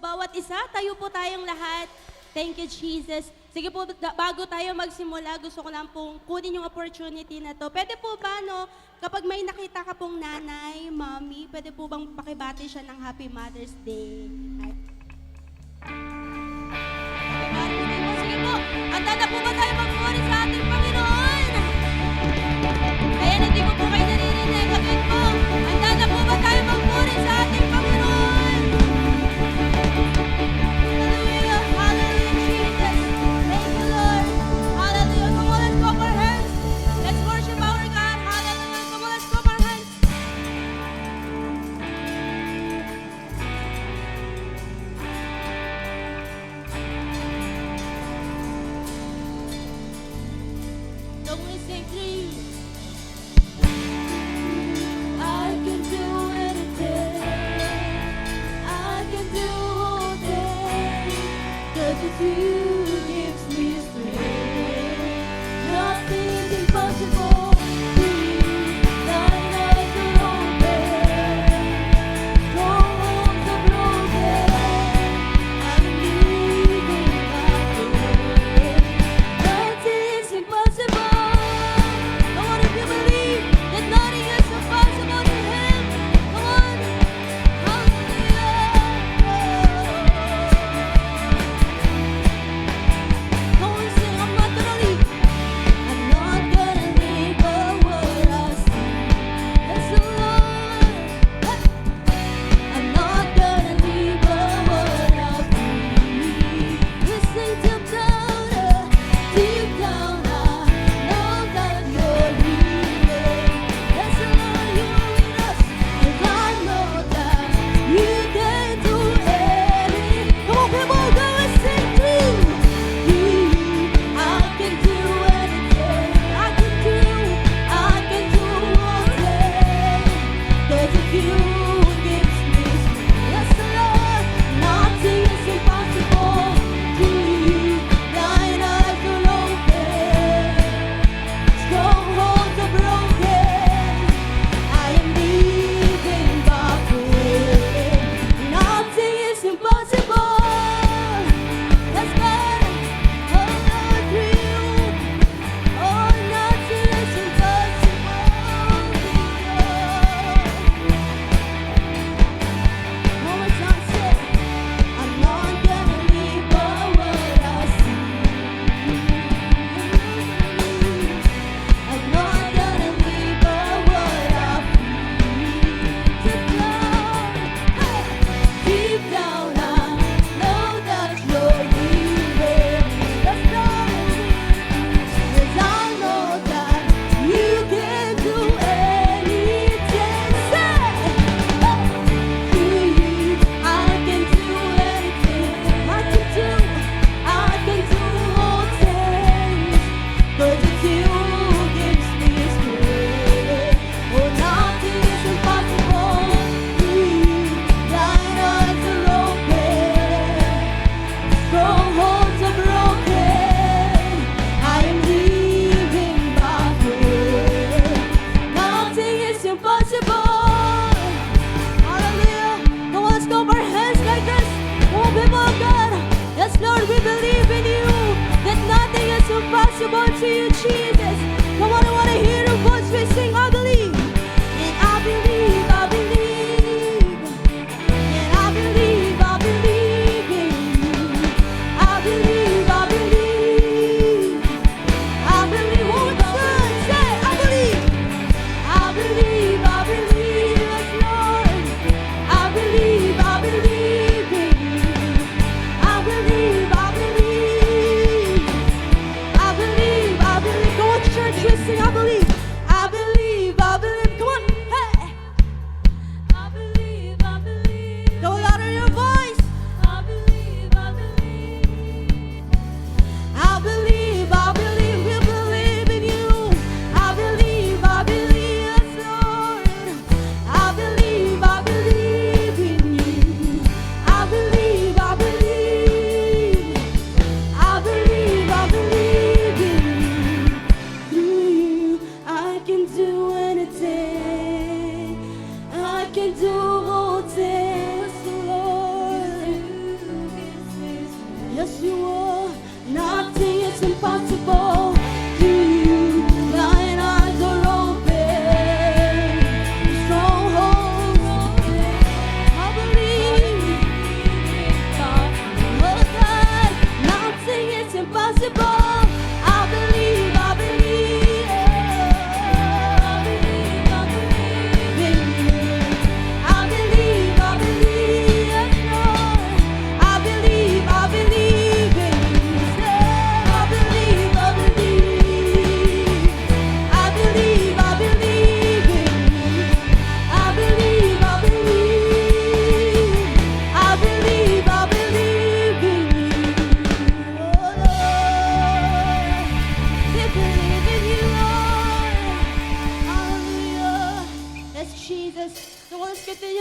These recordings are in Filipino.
bawat isa. Tayo po tayong lahat. Thank you, Jesus. Sige po, bago tayo magsimula, gusto ko lang pong kunin yung opportunity na to. Pwede po ba, no, kapag may nakita ka pong nanay, mommy, pwede po bang pakibati siya ng Happy Mother's Day? Happy Mother's Day po. Sige po, handa na po ba tayo magpuri sa ating Panginoon? Ayan, hindi ko po kayo naririnig. Agad po, handa na po ba tayo magpuri sa ating Panginoon? Hallelujah, hallelujah, Jesus. Thank you, Lord. Hallelujah. Come on, let's clap our hands. Let's worship our God. Hallelujah. Come on, let's clap our hands.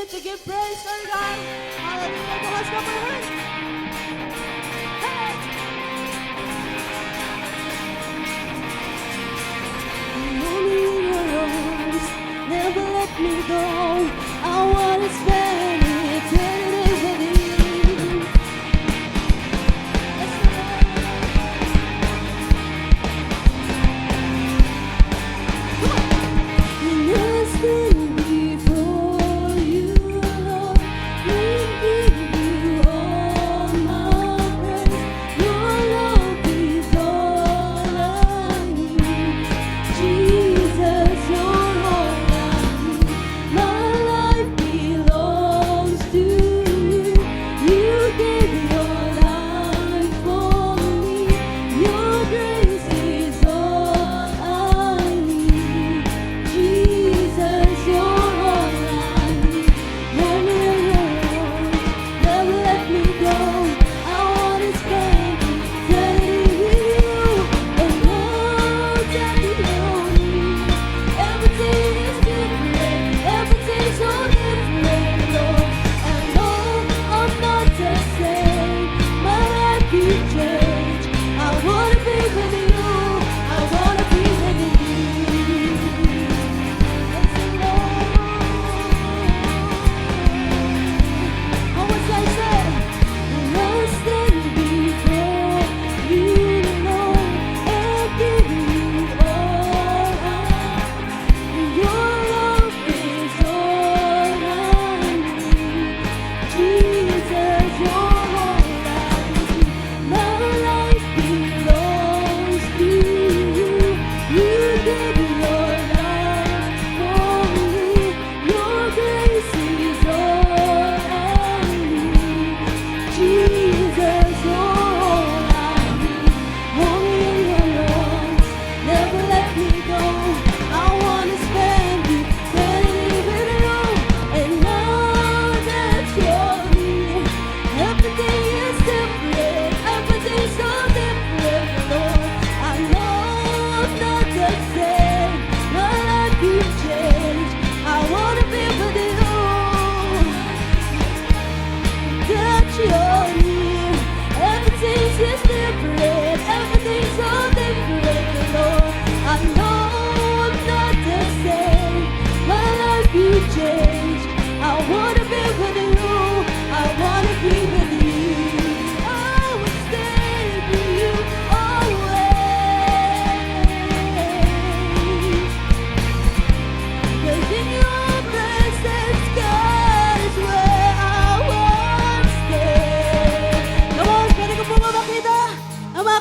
to give praise our God. Hallelujah. Come on, let's go for her. Hey! Only in your arms, never let me go. I want to spend eternity with you.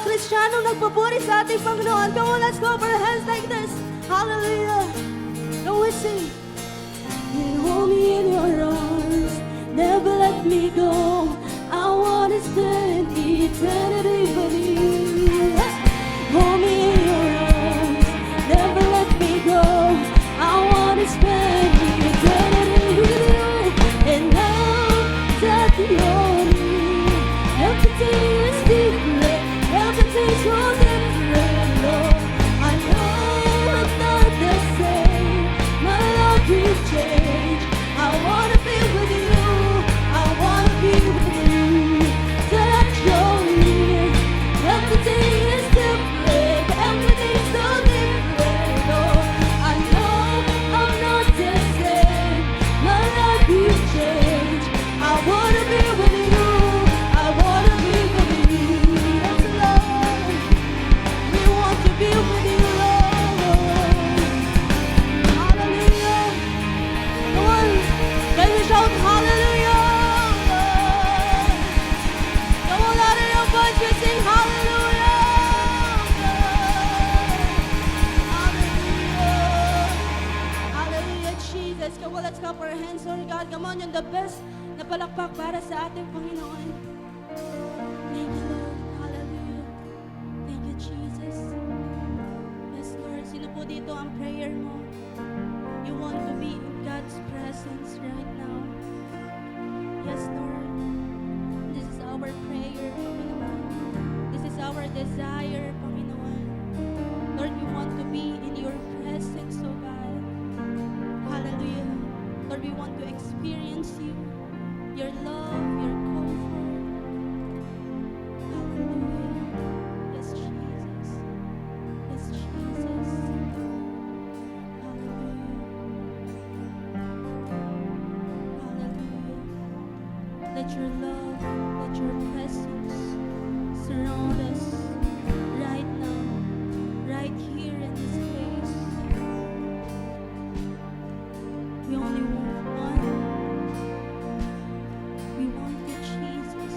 Kristyanong nagpupuri sa ating Panginoon. Come on, let's go for our hands like this. Hallelujah. Don't we sing? You hold me in your arms, never let me go. I want to spend eternity with you. Hold me in your arms, never let me go. I want to spend eternity with you. And now that you're near, everything is different. Everything's so different, Lord. I know I'm not the same. My love will change. I wanna be with you. I wanna be with you. That you're near. Everything is different. Everything's so different, Lord. I know I'm not the same. My love will change. I wanna be with you. I wanna be with you. That's love. We want to be with you, Lord. Hallelujah. Come on. Can we shout hallelujah? Come on, out of your bunch, you sing hallelujah. Hallelujah. Hallelujah, Jesus. Come on, let's clap our hands, Lord God. Come on, yung the best na palakpak para sa ating Panginoon. Thank you, Lord. Hallelujah. Thank you, Jesus. Yes, Lord. Sino po dito ang prayer mo? You want to be in God's presence right now. Yes, Lord. This is our prayer, Panginoon. This is our desire, Panginoon. Lord, we want to be in your presence, oh God. Hallelujah. Lord, we want to experience Let your love, let your presence surround us right now, right here in this place. We only want one. We want you, Jesus.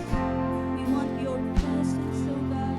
We want your presence, oh God.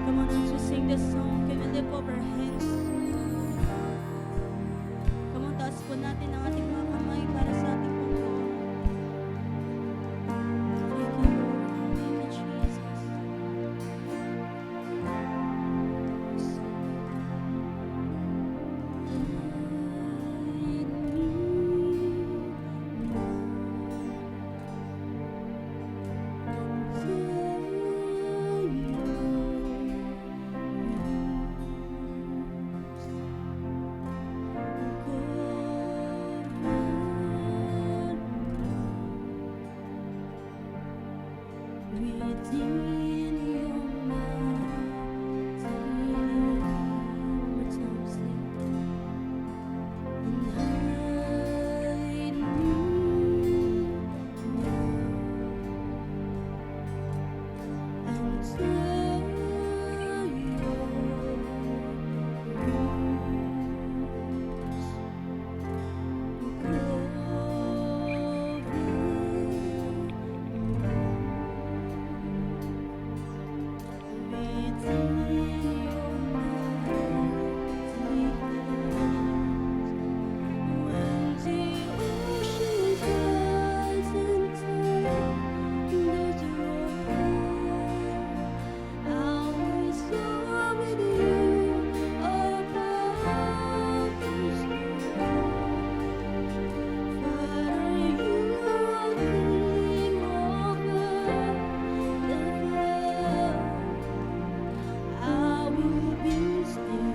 Come on, as we sing this song, can we lift up our hands? Come on, taas po natin ang ating mga kamay para sa ating Panginoon. Thank you, Lord. Thank you, Jesus. Within your mighty arms, and hide me until I will be still.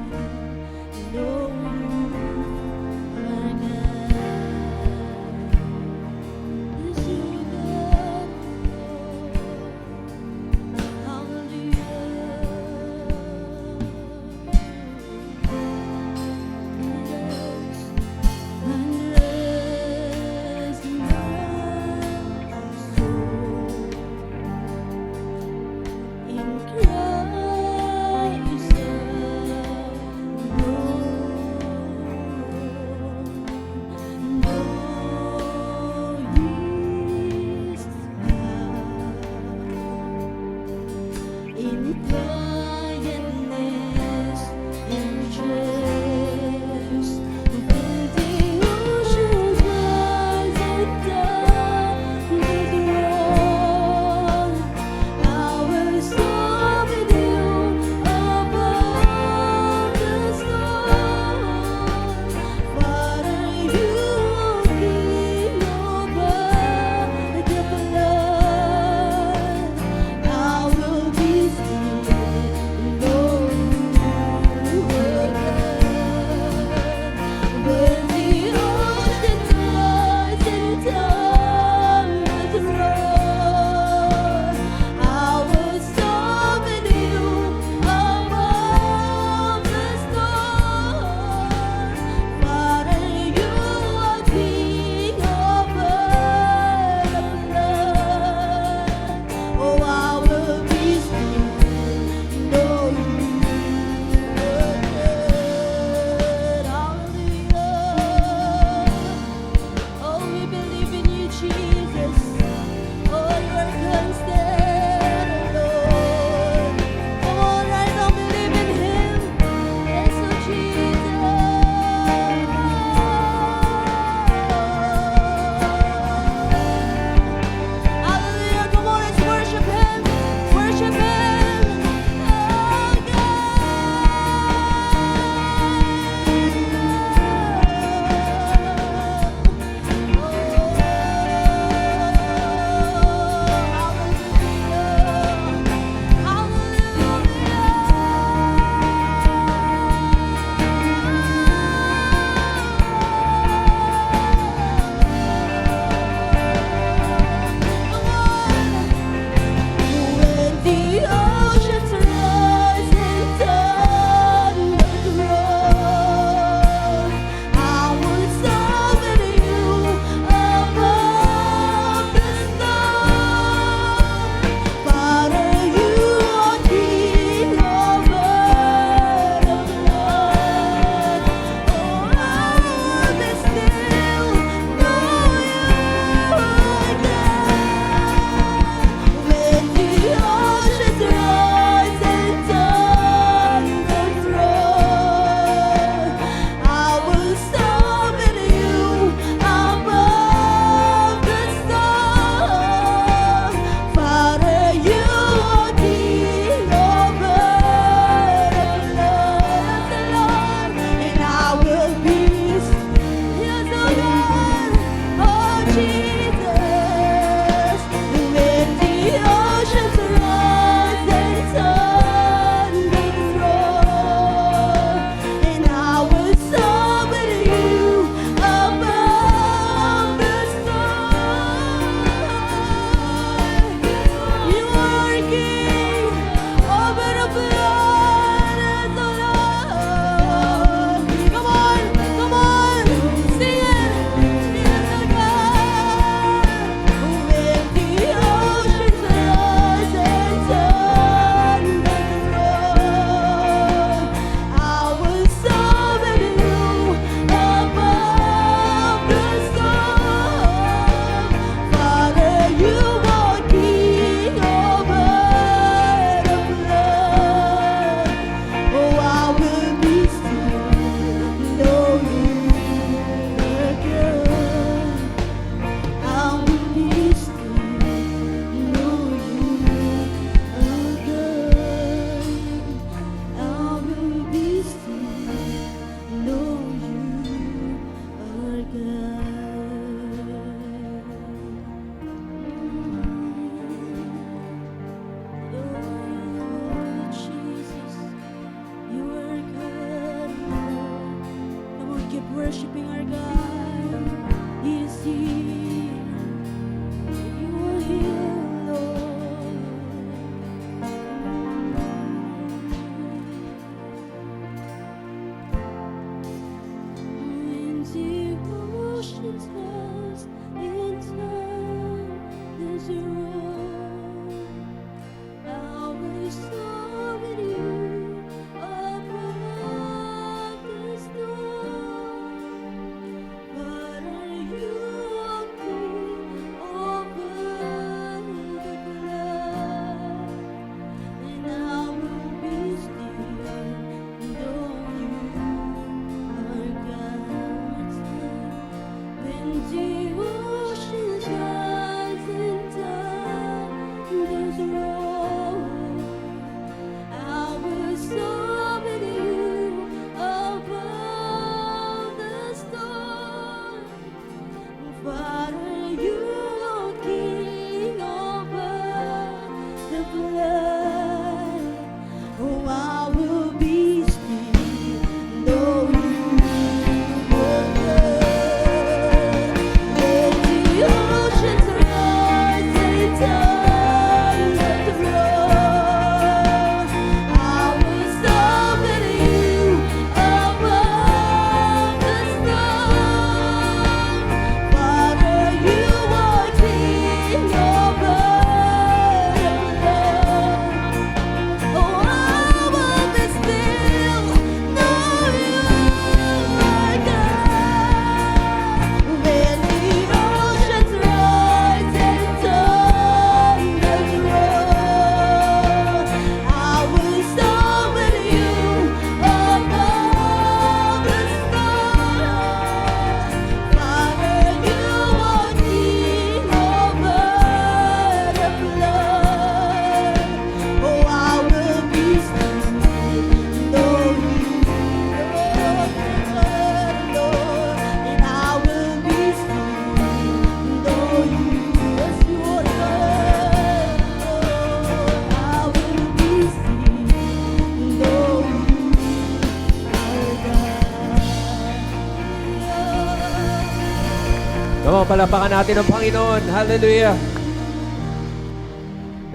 po, palapakan natin ang Panginoon. Hallelujah.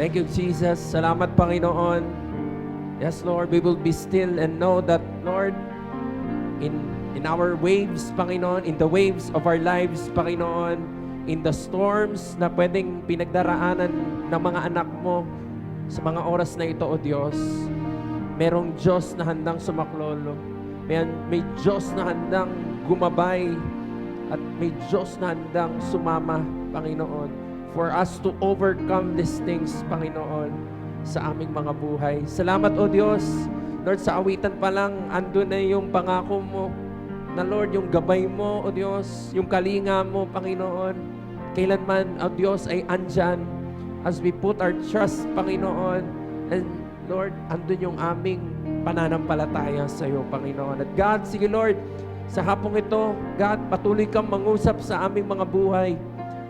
Thank you, Jesus. Salamat, Panginoon. Yes, Lord, we will be still and know that, Lord, in our waves, Panginoon, in the waves of our lives, Panginoon, in the storms na pwedeng pinagdaraanan ng mga anak mo sa mga oras na ito, O Diyos, merong Diyos na handang sumaklolo. May Diyos na handang gumabay at may Diyos na handang sumama, Panginoon, for us to overcome these things, Panginoon, sa aming mga buhay. Salamat, O Diyos. Lord, sa awitan pa lang, andun na yung pangako mo na, Lord, yung gabay mo, O Diyos, yung kalinga mo, Panginoon, kailanman, O Diyos, ay andyan as we put our trust, Panginoon. And Lord, andun yung aming pananampalataya sa iyo, Panginoon. At God, sige Lord, sa hapong ito, God, patuloy kang mangusap sa aming mga buhay.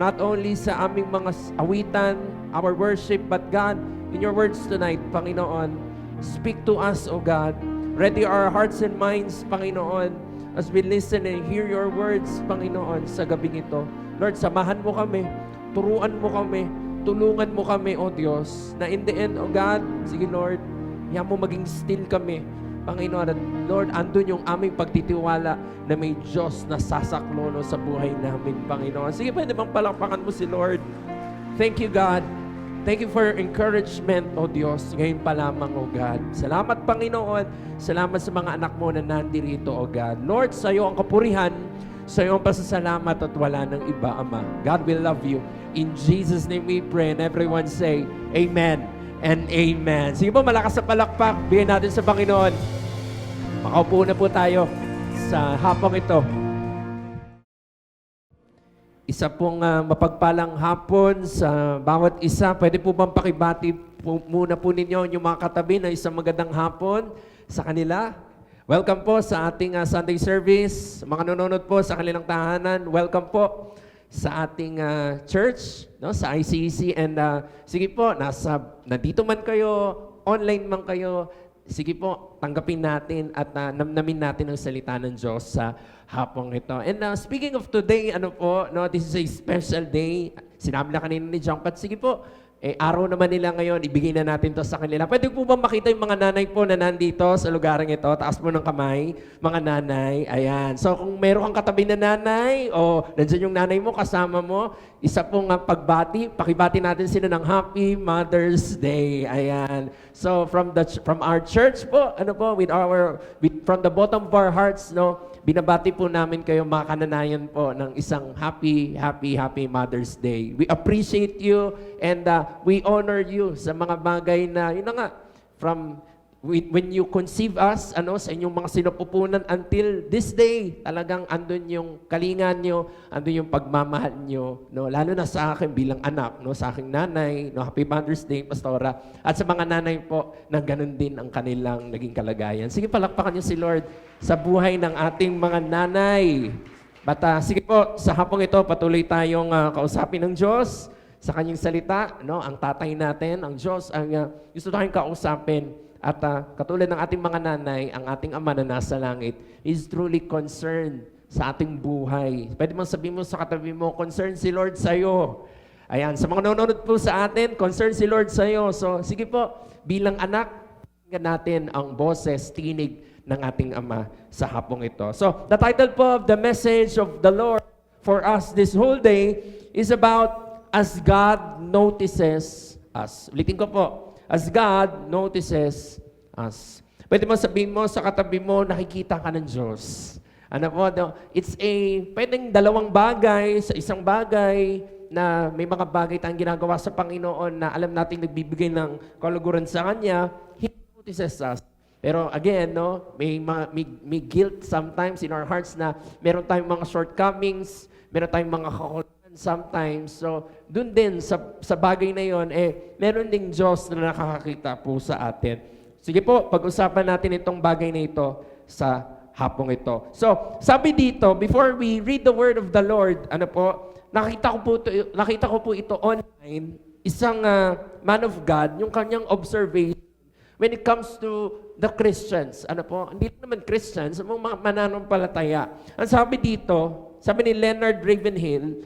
Not only sa aming mga awitan, our worship, but God, in your words tonight, Panginoon, speak to us, O God. Ready our hearts and minds, Panginoon, as we listen and hear your words, Panginoon, sa gabing ito. Lord, samahan mo kami, turuan mo kami, tulungan mo kami, O Diyos, na in the end, O God, sige Lord, hiya mo maging still kami, Panginoon. At Lord, andun yung aming pagtitiwala na may Diyos na sasaklono sa buhay namin, Panginoon. Sige, pwede bang palakpakan mo si Lord? Thank you, God. Thank you for your encouragement, O Diyos, ngayon pa lamang, O God. Salamat, Panginoon. Salamat sa mga anak mo na nandirito, O God. Lord, sa iyo ang kapurihan, sa iyo ang pasasalamat at wala ng iba, Ama. God will love you. In Jesus' name we pray, and everyone say, Amen and Amen. Sige po, malakas na palakpak. Bigyan natin sa Panginoon. Makaupo na po tayo sa hapong ito. Isa pong mapagpalang hapon sa bawat isa. Pwede po bang pakibati muna po ninyo yung mga katabi na isang magandang hapon sa kanila? Welcome po sa ating Sunday service. Mga nanonood po sa kanilang tahanan, welcome po sa ating church, no, sa ICEC. And sige po, nandito man kayo, online man kayo, sige po, tanggapin natin at namnamin natin ang salita ng Diyos sa hapong ito. And speaking of today, this is a special day. Sinabi na kanina ni John, but sige po, araw naman nila ngayon, ibigay na natin to sa kanila. Pwede po ba makita yung mga nanay po na nandito sa lugarang ito? Taas mo ng kamay, mga nanay. Ayan. So kung meron kang katabi na nanay, o nandyan yung nanay mo, kasama mo, isa pong pagbati, pakibati natin sila ng Happy Mother's Day. Ayan. So from our church po, from the bottom of our hearts, binabati po namin kayo, mga kananayan po, ng isang happy Mother's Day. We appreciate you and we honor you sa mga bagay na, yun na nga, from when you conceive us, sa inyong mga sinupupunan until this day, talagang andun yung kalingan nyo, andun yung pagmamahal nyo, lalo na sa akin bilang anak, sa aking nanay, Happy Mother's Day, Pastora, at sa mga nanay po, na ganun din ang kanilang naging kalagayan. Sige, palakpakan nyo si Lord sa buhay ng ating mga nanay. But sige po, sa hapong ito, patuloy tayong kausapin ng Diyos sa kanyang salita, ang tatay natin, ang Diyos, ang gusto tayong kausapin. At katulad ng ating mga nanay, ang ating Ama na nasa langit is truly concerned sa ating buhay. Pwede mong sabihin mo sa katabi mo, concerned si Lord sa'yo. Ayan, sa mga nanonood po sa atin, concerned si Lord sa'yo. So, sige po, bilang anak, tingnan natin ang boses, tinig ng ating Ama sa hapong ito. So, the title po of the message of the Lord for us this whole day is about As God Notices Us. Ulitin ko po. As God notices us. Pwede mo sabihin mo sa katabi mo, nakikita ka ng Diyos. It's pwedeng dalawang bagay sa isang bagay na may mga bagay tayong ginagawa sa Panginoon na alam nating nagbibigay ng kaluguran sa Kanya. He notices us. Pero again, may guilt sometimes in our hearts na meron tayong mga shortcomings, meron tayong mga kakulangan sometimes. So, dun din, sa bagay na yon, meron ding Diyos na nakakakita po sa atin. Sige po, pag-usapan natin itong bagay na ito sa hapong ito. So, sabi dito, before we read the word of the Lord, nakita ko po ito online, isang man of God, yung kanyang observation when it comes to the Christians. Hindi naman Christians, mga mananampalataya. Ang sabi dito, sabi ni Leonard Ravenhill,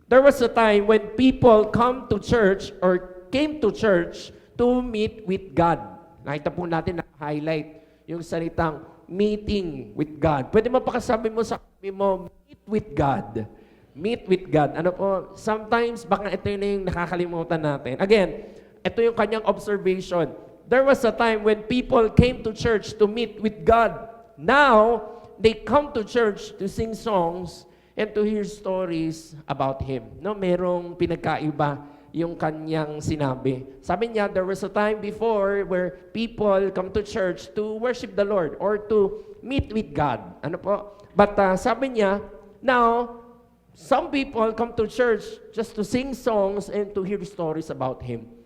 There was a time when people come to church or came to church to meet with God. Nakita po natin na-highlight yung salitang meeting with God. Pwede mo pakasabi mo sa kami mo, meet with God. Meet with God. Ano po, sometimes baka ito yun yung nakakalimutan natin. Again, ito yung kanyang observation. There was a time when people came to church to meet with God. Now, they come to church to sing songs and to hear stories about Him. No, merong pinagkaiba yung kanyang sinabi. Sabi niya, there was a time before where people come to church to worship the Lord or to meet with God. Ano po? But sabi niya, now, some people come to church just to sing songs and to hear stories about Him.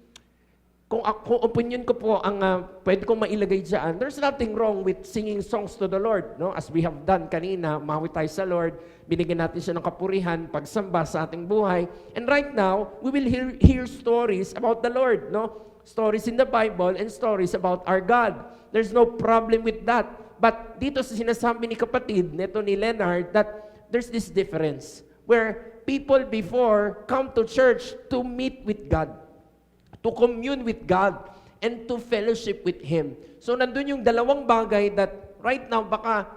Kung opinion ko po ang pwede kong mailagay dyan, there's nothing wrong with singing songs to the Lord. No? As we have done kanina, mahawi tayo sa Lord, binigyan natin siya ng kapurihan, pagsamba sa ating buhay. And right now, we will hear stories about the Lord. No? Stories in the Bible and stories about our God. There's no problem with that. But dito sa sinasabi ni kapatid, neto ni Leonard, that there's this difference where people before come to church to meet with God, to commune with God, and to fellowship with Him. So nandun yung dalawang bagay that right now baka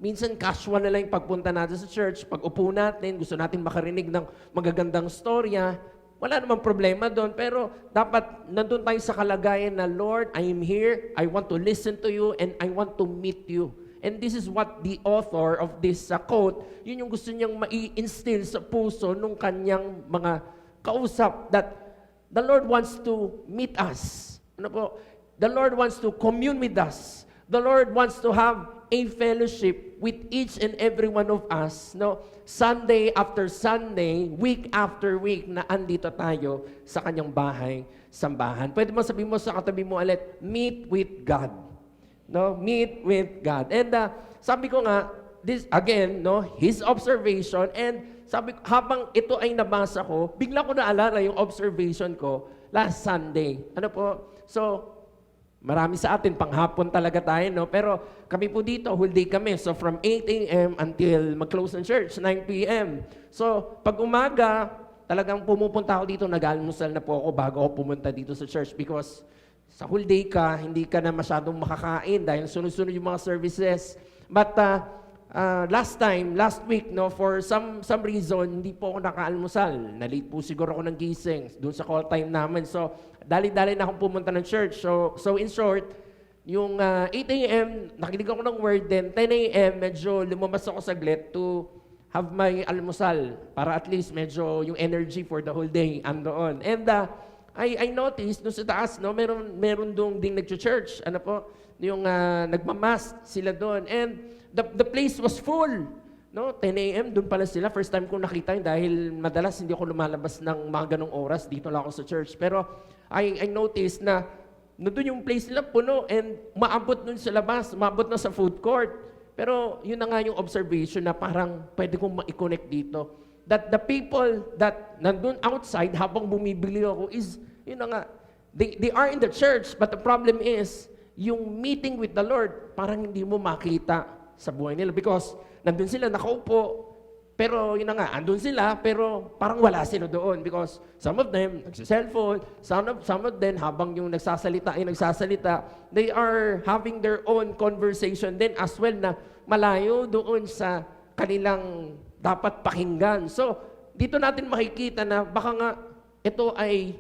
minsan casual na lang yung pagpunta natin sa church, pag upo natin, gusto natin makarinig ng magagandang storya, wala namang problema doon, pero dapat nandun tayo sa kalagayan na, Lord, I am here, I want to listen to you, and I want to meet you. And this is what the author of this quote, yun yung gusto niyang mai-instill sa puso nung kanyang mga kausap, that the Lord wants to meet us. Ano po? The Lord wants to commune with us. The Lord wants to have a fellowship with each and every one of us. No? Sunday after Sunday, week after week, na andito tayo sa kanyang bahay, sambahan. Pwede mo sabihin mo sa katabi mo ulit, meet with God. No? Meet with God. And sabi ko nga, this again, no, his observation, and sabi, habang ito ay nabasa ko, bigla ko naalala yung observation ko last Sunday. Ano po? So, marami sa atin, panghapon talaga tayo, no? Pero kami po dito, whole day kami. So, from 8 a.m. until mag-close ng church, 9 p.m. So, pag umaga, talagang pumupunta ako dito, nag-almusal na po ako bago ako pumunta dito sa church because sa whole day ka, hindi ka na masyadong makakain dahil sunod-sunod yung mga services. But, last week, no, for some reason, hindi po ako nakaalmusal. Na-late po siguro ako ng gising doon sa call time namin. So, dali-dali na akong pumunta ng church. So in short, yung 8 a.m., nakinig ako ng word, then 10 a.m., medyo lumabas ako saglit to have my almusal para at least medyo yung energy for the whole day andoon. And I noticed doon sa taas, no, meron doon ding nag-church. Ano po? Yung nagmamask sila doon. And the place was full. No, 10 a.m. doon pala sila. First time ko nakita yun dahil madalas hindi ako lumalabas ng mga ganong oras. Dito lang ako sa church. Pero I noticed na doon yung place nila puno and maabot doon sa labas, maabot na sa food court. Pero yun na nga yung observation na parang pwede kong ma-connect dito. That the people that nandun outside habang bumibili ako is, yun na nga, they are in the church, but the problem is, yung meeting with the Lord, parang hindi mo makita sa buhay nila because nandun sila nakaupo, pero yun na nga, andun sila, pero parang wala sila doon because some of them nagsa-cellphone, some of them habang yung nagsasalita, they are having their own conversation then as well na malayo doon sa kanilang dapat pakinggan. So, dito natin makikita na baka nga ito ay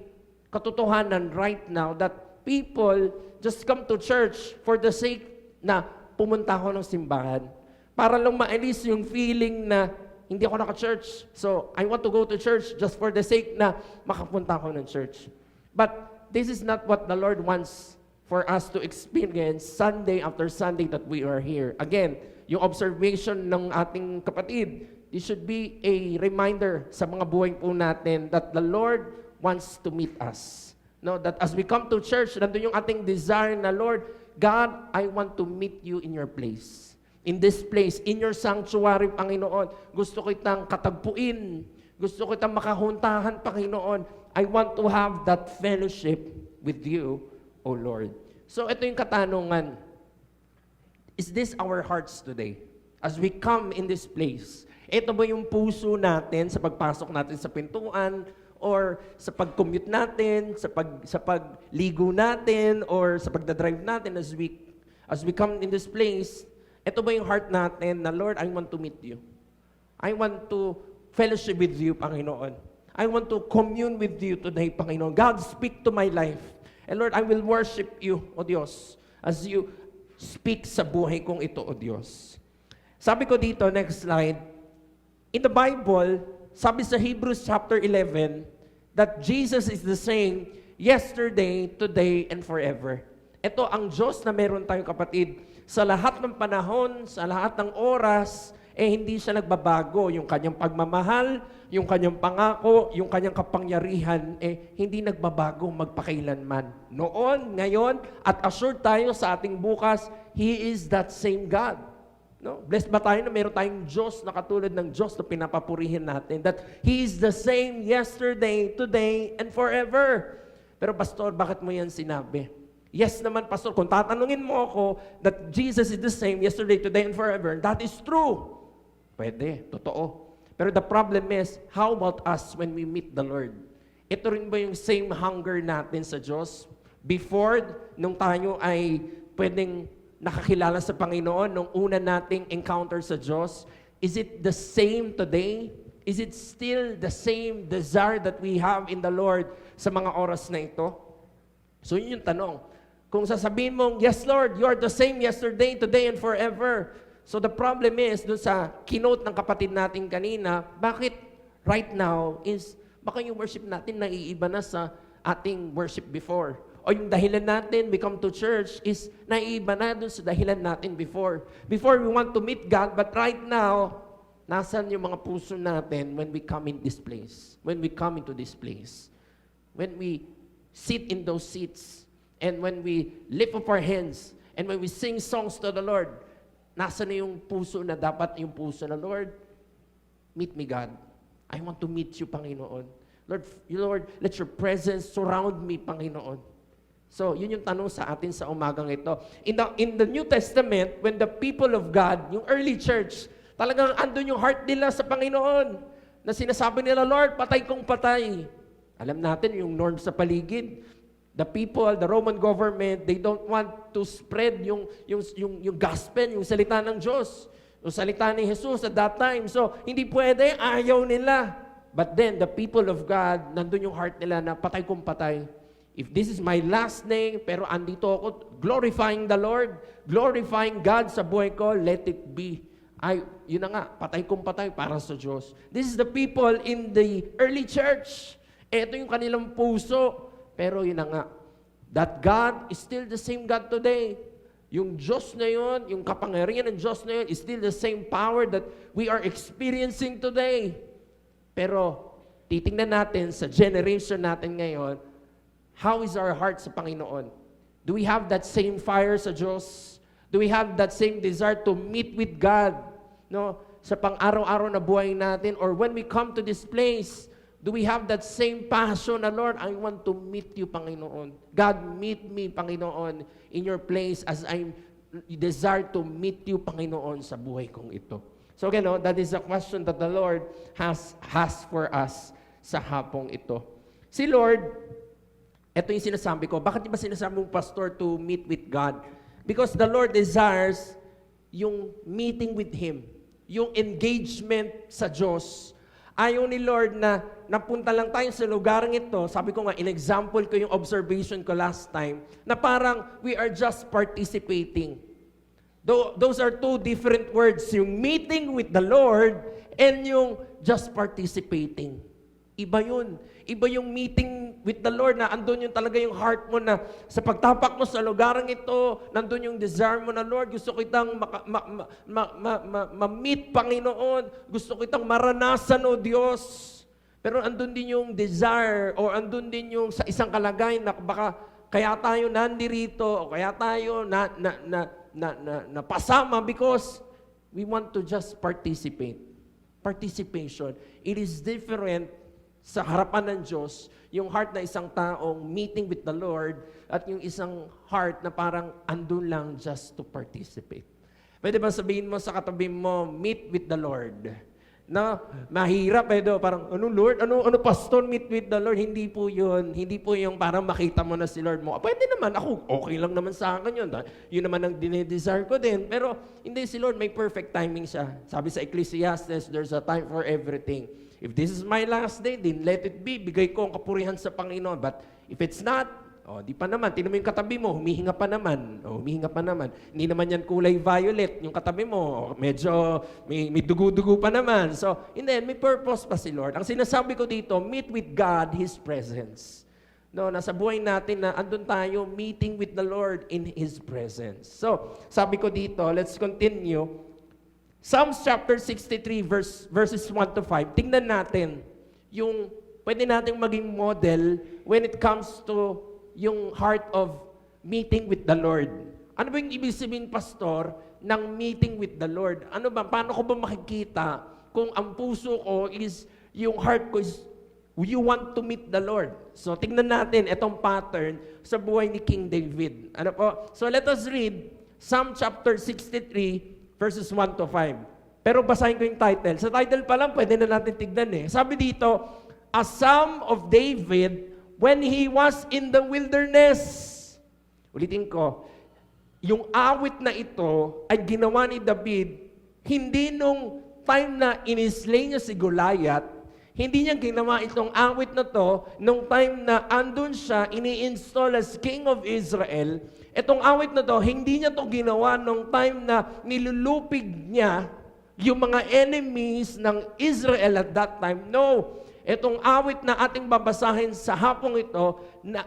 katotohanan right now that people just come to church for the sake na pumunta ako ng simbahan. Para lang maalis yung feeling na hindi ako naka-church. So, I want to go to church just for the sake na makapunta ako ng church. But this is not what the Lord wants for us to experience Sunday after Sunday that we are here. Again, yung observation ng ating kapatid, it should be a reminder sa mga buhay po natin that the Lord wants to meet us. No, that as we come to church, nandun yung ating desire na, Lord, God, I want to meet you in your place. In this place, in your sanctuary, Panginoon. Gusto kitang katagpuin. Gusto kitang makahuntahan, Panginoon. I want to have that fellowship with you, O Lord. So ito yung katanungan. Is this our hearts today? As we come in this place, Ito ba yung puso natin sa pagpasok natin sa pintuan, or sa pag-commute natin, sa pagligo natin, or sa pagdadrive natin as we come in this place? Ito ba yung heart natin na, Lord, I want to meet you. I want to fellowship with you, Panginoon. I want to commune with you today, Panginoon. God, speak to my life. And Lord, I will worship you, O Diyos, as you speak sa buhay kong ito, O Diyos. Sabi ko dito, next slide, in the Bible, sabi sa Hebrews chapter 11, that Jesus is the same yesterday, today, and forever. Ito ang Diyos na meron tayong kapatid. Sa lahat ng panahon, sa lahat ng oras, hindi siya nagbabago. Yung kanyang pagmamahal, yung kanyang pangako, yung kanyang kapangyarihan, hindi nagbabago magpakailanman. Noon, ngayon, at assured tayo sa ating bukas, He is that same God. No? Blessed ba tayo na meron tayong Diyos na katulad ng Diyos na pinapapurihin natin? That He is the same yesterday, today, and forever. Pero Pastor, bakit mo yan sinabi? Yes naman, Pastor, kung tatanungin mo ako that Jesus is the same yesterday, today, and forever, that is true. Pwede, totoo. Pero the problem is, how about us when we meet the Lord? Ito rin ba yung same hunger natin sa Diyos? Before, nung tayo ay pwedeng nakakilala sa Panginoon, nung una nating encounter sa Diyos, is it the same today? Is it still the same desire that we have in the Lord sa mga oras na ito? So yun yung tanong. Kung sasabihin mong, yes Lord, you are the same yesterday, today, and forever. So the problem is, dun sa kinote ng kapatid natin kanina, bakit right now is, baka yung worship natin naiiba na sa ating worship before. O yung dahilan natin, we come to church, is naiiba na dun sa dahilan natin before. Before we want to meet God, but right now, nasan yung mga puso natin when we come in this place? When we come into this place? When we sit in those seats, and when we lift up our hands, and when we sing songs to the Lord, nasa na yung puso na dapat yung puso na, Lord, meet me, God. I want to meet you, Panginoon. Lord, let your presence surround me, Panginoon. So, yun yung tanong sa atin sa umagang ito. In the New Testament, when the people of God, yung early church, talagang andun yung heart nila sa Panginoon, na sinasabi nila, Lord, patay kong patay. Alam natin yung norm sa paligid. The people, the Roman government, they don't want to spread yung gospel, yung salita ng Diyos, yung salita ni Jesus at that time. So, hindi pwede, ayaw nila. But then, the people of God, nandun yung heart nila na patay kong patay. If this is my last name, pero andito ako, glorifying the Lord, glorifying God sa buhay ko, let it be. Yun na nga, patay kong patay para sa Diyos. This is the people in the early church. Ito yung kanilang puso. Pero yun na nga, that God is still the same God today. Yung Diyos na yun, yung kapangyarihan ng Diyos na yun, is still the same power that we are experiencing today. Pero, titingnan natin sa generation natin ngayon, how is our heart sa Panginoon? Do we have that same fire sa Diyos? Do we have that same desire to meet with God? No? Sa pang-araw-araw na buhay natin, or when we come to this place, do we have that same passion na, Lord, I want to meet you, Panginoon. God, meet me, Panginoon, in your place as I desire to meet you, Panginoon, sa buhay kong ito. So again, no, that is a question that the Lord has for us sa hapong ito. Si Lord, ito yung sinasabi ko. Bakit ba sinasabi mong pastor to meet with God? Because the Lord desires yung meeting with Him, yung engagement sa Diyos. Ayaw ni Lord na napunta lang tayo sa lugarang ito. Sabi ko nga, in-example ko yung observation ko last time, na parang we are just participating. Those are two different words, yung meeting with the Lord and yung just participating. Iba yun. Iba yung meeting with the Lord na andun yung talaga yung heart mo na sa pagtapak mo sa lugarang ito, nandun yung desire mo na, Lord, gusto kitang ma-meet, Panginoon. Gusto kitang maranasan, O Diyos. Pero andun din yung desire o andun din yung sa isang kalagayan na baka kaya tayo nandirito o kaya tayo napasama because we want to just participate. Participation. It is different sa harapan ng Diyos, yung heart na isang taong meeting with the Lord at yung isang heart na parang andun lang just to participate. Pwede ba sabihin mo sa katabi mo, meet with the Lord? Na mahirap parang ano Lord, ano pastor, meet with the Lord. Hindi po 'yun. Hindi po yung parang makita mo na si Lord mo. Pwede naman ako, okay lang naman sa akin 'yun. Yun naman ang dinidesire ko din. Pero hindi, si Lord may perfect timing siya. Sabi sa Ecclesiastes, there's a time for everything. If this is my last day, then let it be. Bigay ko ang kapurihan sa Panginoon. But if it's not, di pa naman. Tingnan mo yung katabi mo, humihinga pa naman. Humihinga pa naman. Hindi naman yan kulay violet. Yung katabi mo, medyo may dugo-dugo pa naman. So, hindi, may purpose pa si Lord. Ang sinasabi ko dito, meet with God, His presence. No, nasa buhay natin na andun tayo, meeting with the Lord in His presence. So, sabi ko dito, let's continue. Psalms chapter 63, verses 1 to 5. Tingnan natin yung pwede nating maging model when it comes to yung heart of meeting with the Lord. Ano ba yung ibig sabihin, pastor, ng meeting with the Lord? Ano ba? Paano ko ba makikita kung ang puso ko is, yung heart ko is, you want to meet the Lord? So, tingnan natin itong pattern sa buhay ni King David. Ano po? So, let us read Psalm chapter 63, verses 1 to 5. Pero basahin ko yung title. Sa title pa lang, pwede na natin tignan Sabi dito, A Psalm of David when he was in the wilderness. Ulitin ko, yung awit na ito ay ginawa ni David, hindi nung time na inislay niya si Goliath, hindi niya ginawa itong awit na to nung time na andun siya, ini-install as King of Israel. Itong awit na to, hindi niya to ginawa nung time na nilulupig niya yung mga enemies ng Israel at that time. No. Itong awit na ating babasahin sa hapong ito,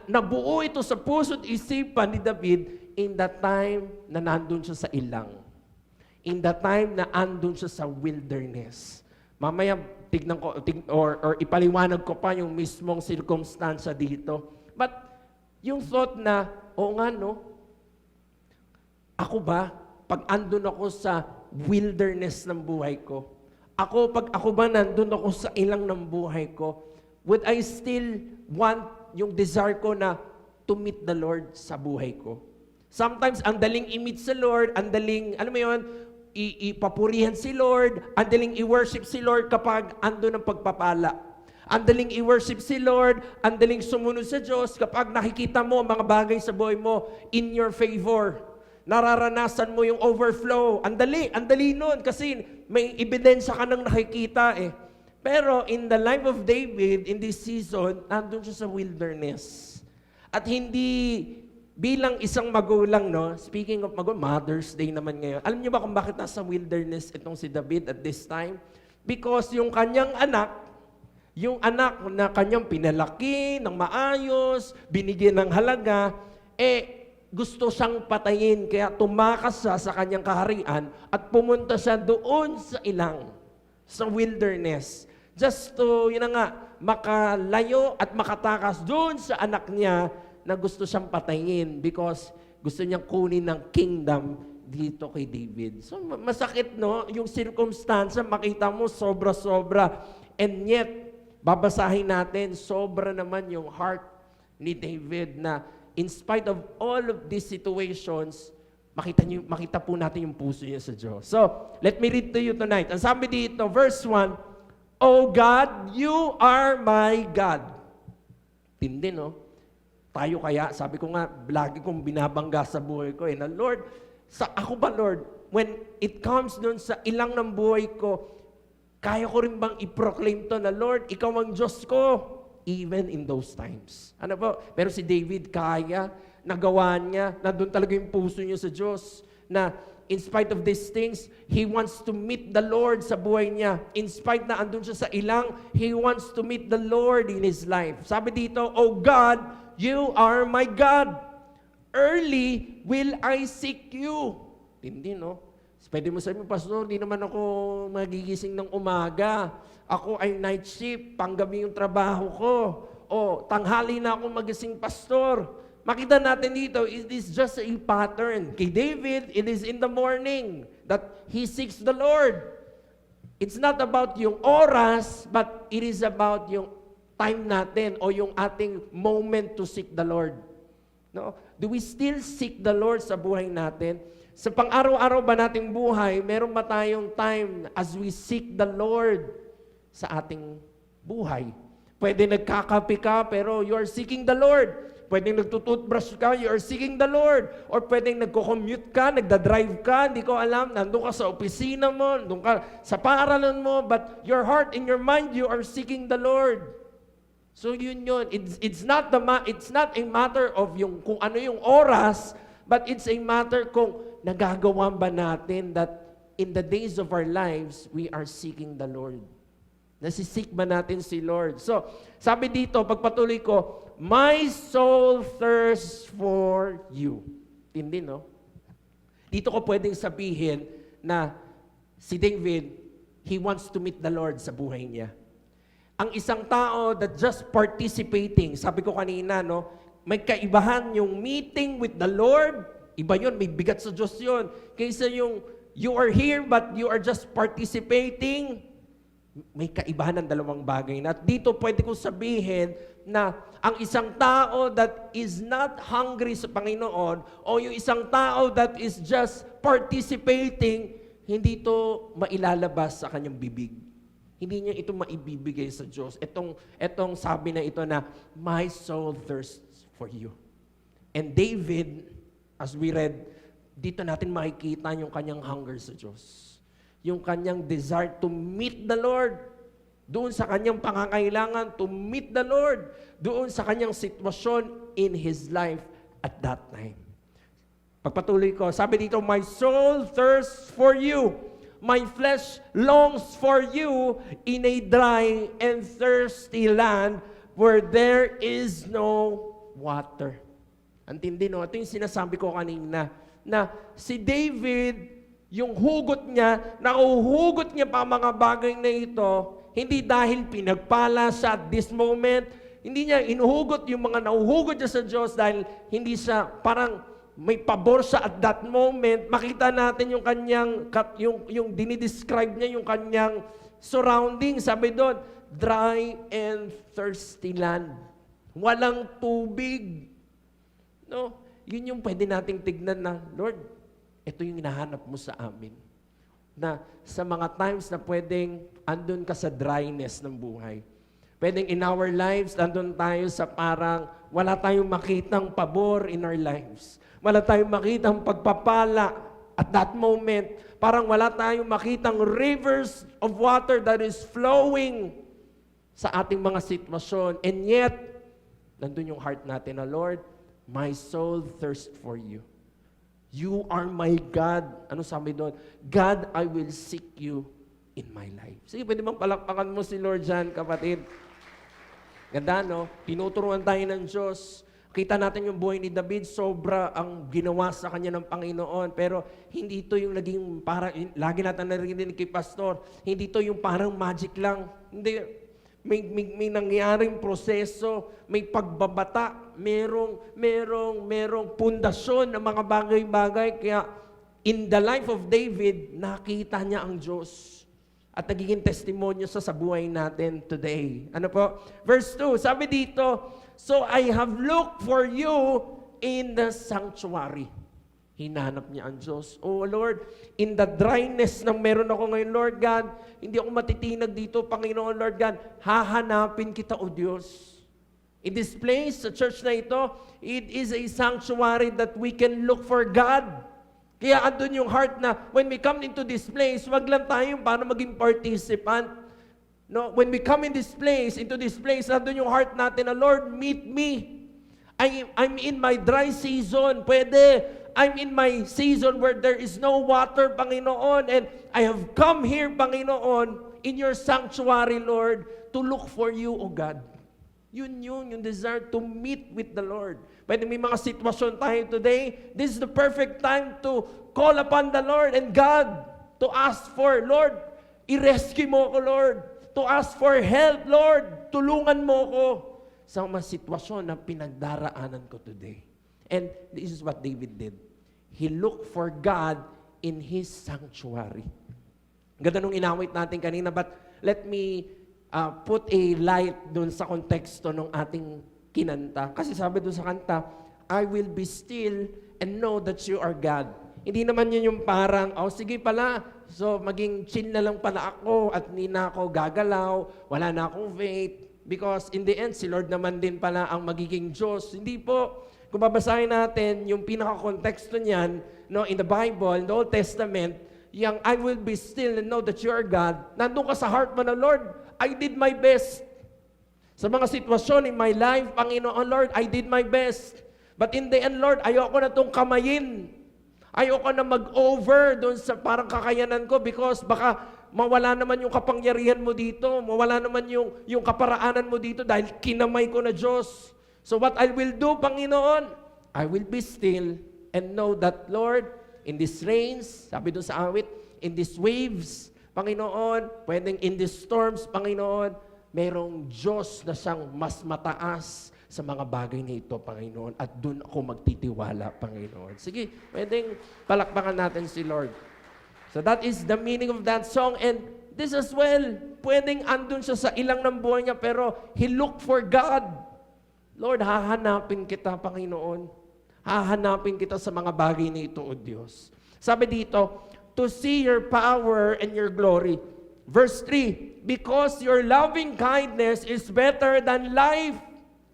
nabuo ito sa puso't isipan ni David in the time na nandun siya sa ilang. In the time na andun siya sa wilderness. Mamaya, tignan ko, or ipaliwanag ko pa yung mismong circumstance dito. But, yung thought na, oo nga no, ako ba, pag andun ako sa wilderness ng buhay ko, pag ako ba nandun ako sa ilang ng buhay ko, would I still want yung desire ko na to meet the Lord sa buhay ko? Sometimes, ang daling i-meet sa Lord, ang daling, alam mo yun, ipapurihan si Lord, ang daling i-worship si Lord kapag andun ang pagpapala. Ang daling i-worship si Lord, ang daling sumunod sa Diyos kapag nakikita mo ang mga bagay sa buhay mo in your favor. Nararanasan mo yung overflow. Ang dali nun kasi may ebidensya ka nang nakikita Pero in the life of David, in this season, nandun siya sa wilderness. At hindi bilang isang magulang, no? Speaking of magulang, Mother's Day naman ngayon. Alam niyo ba kung bakit nasa wilderness itong si David at this time? Because yung kanyang anak na kanyang pinalaki ng maayos, binigyan ng halaga, gusto siyang patayin, kaya tumakas siya sa kanyang kaharian at pumunta siya doon sa ilang, sa wilderness. Just to, makalayo at makatakas doon sa anak niya na gusto siyang patayin because gusto niyang kunin ng kingdom dito kay David. So, masakit, no? Yung circumstance, makita mo, sobra-sobra. And yet, babasahin natin, sobra naman yung heart ni David na in spite of all of these situations, makita po natin yung puso niya sa Diyos. So, let me read to you tonight. Ang sabi dito, verse 1, O God, you are my God. Tindi, no? Tayo kaya, sabi ko nga, lagi kong binabangga sa buhay ko na Lord, ako ba Lord, when it comes dun sa ilang ng buhay ko, kaya ko rin bang i-proclaim to na Lord, ikaw ang Diyos ko? Even in those times. Ano po? Pero si David kaya, nagawa niya, na doon talaga yung puso niya sa Diyos, na in spite of these things, he wants to meet the Lord sa buhay niya. In spite na andun siya sa ilang, he wants to meet the Lord in his life. Sabi dito, O God, you are my God. Early will I seek you. Hindi, no? Pwede mo sabihin, Pastor, di naman ako magigising ng umaga. Ako ay night shift, panggabi yung trabaho ko. O, tanghali na ako magising, Pastor. Makita natin dito, it is just a pattern. Kay David, it is in the morning that he seeks the Lord. It's not about yung oras, but it is about yung time natin o yung ating moment to seek the Lord. No? Do we still seek the Lord sa buhay natin? Sa pang-araw-araw ba nating buhay, meron ba tayong time as we seek the Lord sa ating buhay? Pwede nagkakape ka, pero you are seeking the Lord. Pwede nagtututbrush ka, you are seeking the Lord. Or pwedeng nagko-commute ka, nagda-drive ka, hindi ko alam, nandun ka sa opisina mo, nandun ka sa paaralan mo, but your heart and your mind, you are seeking the Lord. So yun. It's not a matter of yung kung ano yung oras, but it's a matter kung nagagawa ba natin that in the days of our lives, we are seeking the Lord. Nasisik ba natin si Lord? So, sabi dito, pagpatuloy ko, my soul thirsts for you. Tindi, no? Dito ko pwedeng sabihin na si David, he wants to meet the Lord sa buhay niya. Ang isang tao that just participating, sabi ko kanina, no, may kaibahan yung meeting with the Lord, iba yun, may bigat sa Diyos yun. Kaysa yung you are here but you are just participating, may kaibahan ng dalawang bagay. At dito pwede kong sabihin na ang isang tao that is not hungry sa Panginoon o yung isang tao that is just participating, hindi ito mailalabas sa kanyang bibig. Hindi niya ito maibibigay sa Diyos. Etong sabi na ito na, my soul thirsts for you. And David, as we read, dito natin makikita yung kanyang hunger sa Diyos. Yung kanyang desire to meet the Lord. Doon sa kanyang pangangailangan to meet the Lord. Doon sa kanyang sitwasyon in his life at that time. Pagpatuloy ko, sabi dito, my soul thirsts for you. My flesh longs for you in a dry and thirsty land where there is no water. Antindi, no? Ito yung sinasabi ko kanina, na si David, yung hugot niya, nakuhugot niya pa mga bagay na ito, hindi dahil pinagpala siya at this moment, hindi niya inuhugot yung mga nahuhugot niya sa Diyos dahil hindi siya parang may pabor siya at that moment. Makita natin yung kanyang, yung dinidescribe niya yung kanyang surrounding. Sabi doon, dry and thirsty land. Walang tubig. No? Yun yung pwede nating tignan na, Lord, ito yung hinahanap mo sa amin. Na sa mga times na pwedeng andun ka sa dryness ng buhay. Pwedeng in our lives, andun tayo sa parang wala tayong makitang pabor in our lives. Wala tayong makitang pagpapala at that moment. Parang wala tayong makitang rivers of water that is flowing sa ating mga sitwasyon. And yet, nandun yung heart natin na, Lord, my soul thirsts for you. You are my God. Ano sabi doon? God, I will seek you in my life. Sige, pwede bang palakpakan mo si Lord dyan, kapatid? Ganda, no? Tinuturuan tayo ng Diyos. Kita natin yung buhay ni David, sobra ang ginawa sa kanya ng Panginoon. Pero hindi ito yung naging parang, lagi natin narinig kay Pastor, hindi ito yung parang magic lang. Hindi, may nangyaring proseso, may pagbabata, merong pundasyon ng mga bagay-bagay. Kaya in the life of David, nakita niya ang Diyos. At nagiging testimonyo sa buhay natin today. Ano po? Verse 2, sabi dito, so I have looked for you in the sanctuary. Hinanap niya ang Diyos. Oh Lord, in the dryness ng meron ako ngayon, Lord God, hindi ako matitinag dito, Panginoon, Lord God, hahanapin kita, O Diyos. In this place, sa church na ito, it is a sanctuary that we can look for God. Kaya andun yung heart na when we come into this place, wag lang tayo para maging participant. No, when we come into this place, andun yung heart natin na, Lord, meet me. I'm in my dry season. Pwede. I'm in my season where there is no water, Panginoon, and I have come here, Panginoon, in your sanctuary, Lord, to look for you, O God. Yun yung desire to meet with the Lord. Pwede may mga sitwasyon tayo today. This is the perfect time to call upon the Lord and God to ask for, Lord, i-rescue mo ko, Lord. To ask for help, Lord. Tulungan mo ko sa mga sitwasyon na pinagdaraanan ko today. And this is what David did. He looked for God in His sanctuary. Ganda nung inawit natin kanina, but let me put a light dun sa konteksto ng ating kinanta. Kasi sabi dun sa kanta, I will be still and know that you are God. Hindi naman yun yung parang, sige pala, so maging chill na lang pala ako at hindi na ako gagalaw, wala na akong faith. Because in the end, si Lord naman din pala ang magiging Diyos. Hindi po. Kung babasahin natin yung pinaka-konteksto niyan, no, in the Bible, in the Old Testament, yung I will be still and know that you are God, nandun ka sa heart mo na, Lord, I did my best. Sa mga sitwasyon in my life, Panginoon, Lord, I did my best. But in the end, Lord, ayoko na itong kamayin. Ayoko na mag-over doon sa parang kakayanan ko because baka mawala naman yung kapangyarihan mo dito, mawala naman yung kaparaanan mo dito dahil kinamay ko na Diyos. So what I will do, Panginoon, I will be still and know that, Lord, in these rains, sabi doon sa awit, in these waves, Panginoon, pwedeng in these storms, Panginoon, merong Diyos na siyang mas mataas sa mga bagay na ito, Panginoon, at doon ako magtitiwala, Panginoon. Sige, pwedeng palakpakan natin si Lord. So that is the meaning of that song, and this as well, pwedeng andun siya sa ilang ng buhay niya, pero he looked for God. Lord, hahanapin kita, Panginoon. Hahanapin kita sa mga bagay na ito, O Diyos. Sabi dito, to see your power and your glory. Verse 3, because your loving kindness is better than life.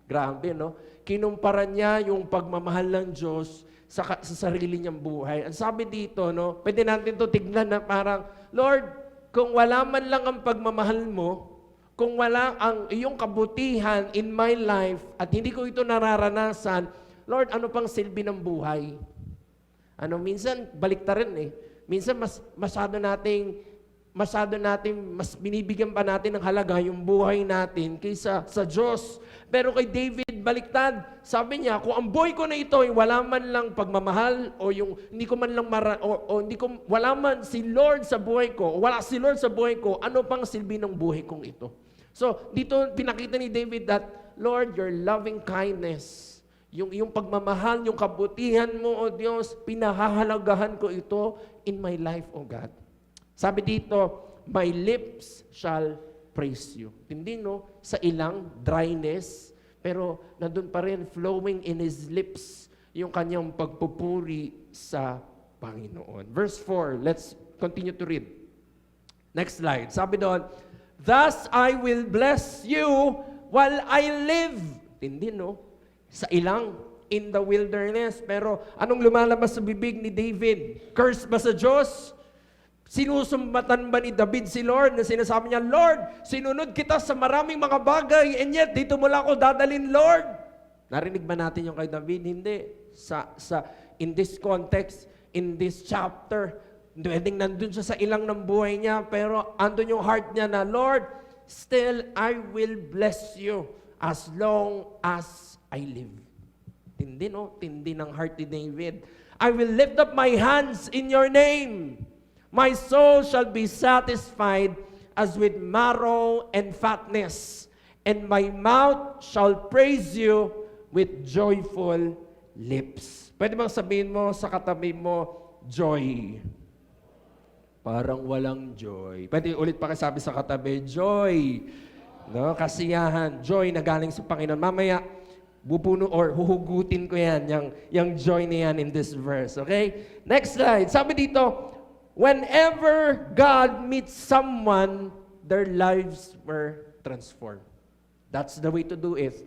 Grabe, no? Kinumpara niya yung pagmamahal ng Diyos sa sarili niyang buhay. Ang sabi dito, no? Pwede natin to tignan na parang, Lord, kung wala man lang ang pagmamahal mo, kung wala ang iyong kabutihan in my life, at hindi ko ito nararanasan, Lord, ano pang silbi ng buhay? Minsan, baliktarin eh. Minsan, masyado nating mas binibigyan pa natin ng halaga yung buhay natin kaysa sa Diyos. Pero kay David, baliktad. Sabi niya, kung ang buhay ko na ito ay wala man lang pagmamahal o yung hindi ko man lang wala man si Lord sa buhay ko, o wala si Lord sa buhay ko, ano pang silbi ng buhay kong ito? So, dito pinakita ni David that, Lord, your loving kindness, yung pagmamahal, yung kabutihan mo, O Diyos, pinahahalagahan ko ito in my life, O God. Sabi dito, my lips shall praise you. Hindi, no? Sa ilang dryness, pero nandun pa rin, flowing in his lips, yung kanyang pagpupuri sa Panginoon. Verse 4, let's continue to read. Next slide. Sabi doon, thus I will bless you while I live. Hindi, no? Sa ilang, in the wilderness. Pero anong lumalabas sa bibig ni David? Curse ba sa Diyos? Sinusumbatan ba ni David si Lord na sinasabi niya, Lord, sinunod kita sa maraming mga bagay, and yet dito mo lang ako dadalhin, Lord. Narinig ba natin yung kay David? Hindi. In this context, in this chapter, pwedeng nandun siya sa ilang ng buhay niya, pero andun yung heart niya na, Lord, still I will bless you as long as I live. Tindi, no? Tindi ng heart ni David. I will lift up my hands in your name. My soul shall be satisfied as with marrow and fatness, and my mouth shall praise you with joyful lips. Pwede bang sabihin mo sa katabi mo, joy? Parang walang joy. Pwede ulit pa kasabi sa katabi, joy. No? Kasiyahan, joy na galing sa Panginoon. Mamaya, bupuno or huhugutin ko yan, yung joy na yan in this verse. Okay? Next slide. Sabi dito, whenever God meets someone, their lives were transformed. That's the way to do it.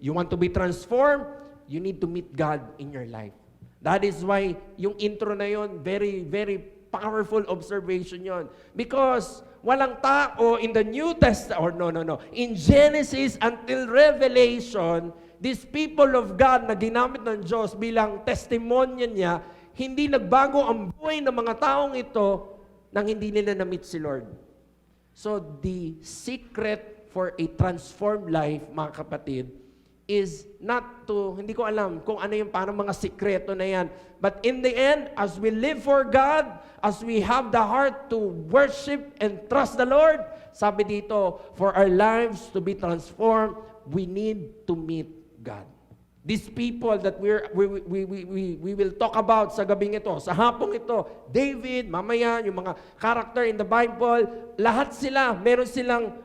You want to be transformed, you need to meet God in your life. That is why yung intro na yon, very, very powerful observation yon. Because walang tao in the New Testament, or no. In Genesis until Revelation, these people of God na ginamit ng Diyos bilang testimonya niya, hindi nagbago ang buhay ng mga taong ito nang hindi nila na-meet si Lord. So, the secret for a transformed life, mga kapatid, is not to, hindi ko alam kung ano yung parang mga sikreto na yan. But in the end, as we live for God, as we have the heart to worship and trust the Lord, sabi dito, for our lives to be transformed, we need to meet God. These people that we will talk about sa gabing ito, sa hapong ito, David, mamaya, yung mga character in the Bible, lahat sila, meron silang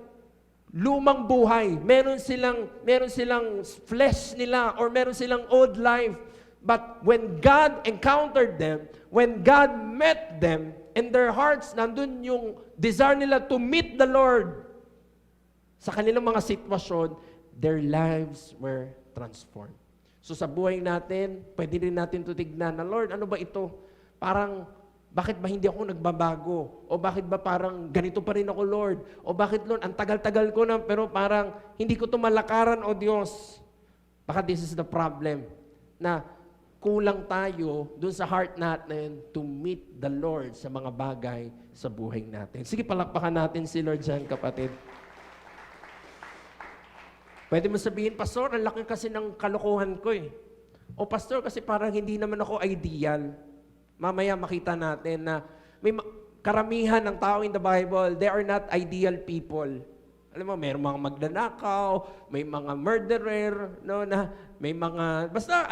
lumang buhay. Meron silang flesh nila or meron silang old life. But when God encountered them, when God met them, in their hearts, nandun yung desire nila to meet the Lord. Sa kanilang mga sitwasyon, their lives were transformed. So sa buhay natin, pwede rin natin tutignan na, Lord, ano ba ito? Parang, bakit ba hindi ako nagbabago? O bakit ba parang ganito pa rin ako, Lord? O bakit, Lord, ang tagal-tagal ko na, pero parang hindi ko tumalakaran, o Diyos. Baka this is the problem, na kulang tayo dun sa heart natin to meet the Lord sa mga bagay sa buhay natin. Sige, palakpakan natin si Lord dyan, kapatid. Pwede mo sabihin, Pastor, ang laki kasi ng kalokohan ko eh. O Pastor, kasi parang hindi naman ako ideal. Mamaya makita natin na karamihan ng tao in the Bible, they are not ideal people. Alam mo, may mga magnanakaw, may mga murderer, no, na may mga, basta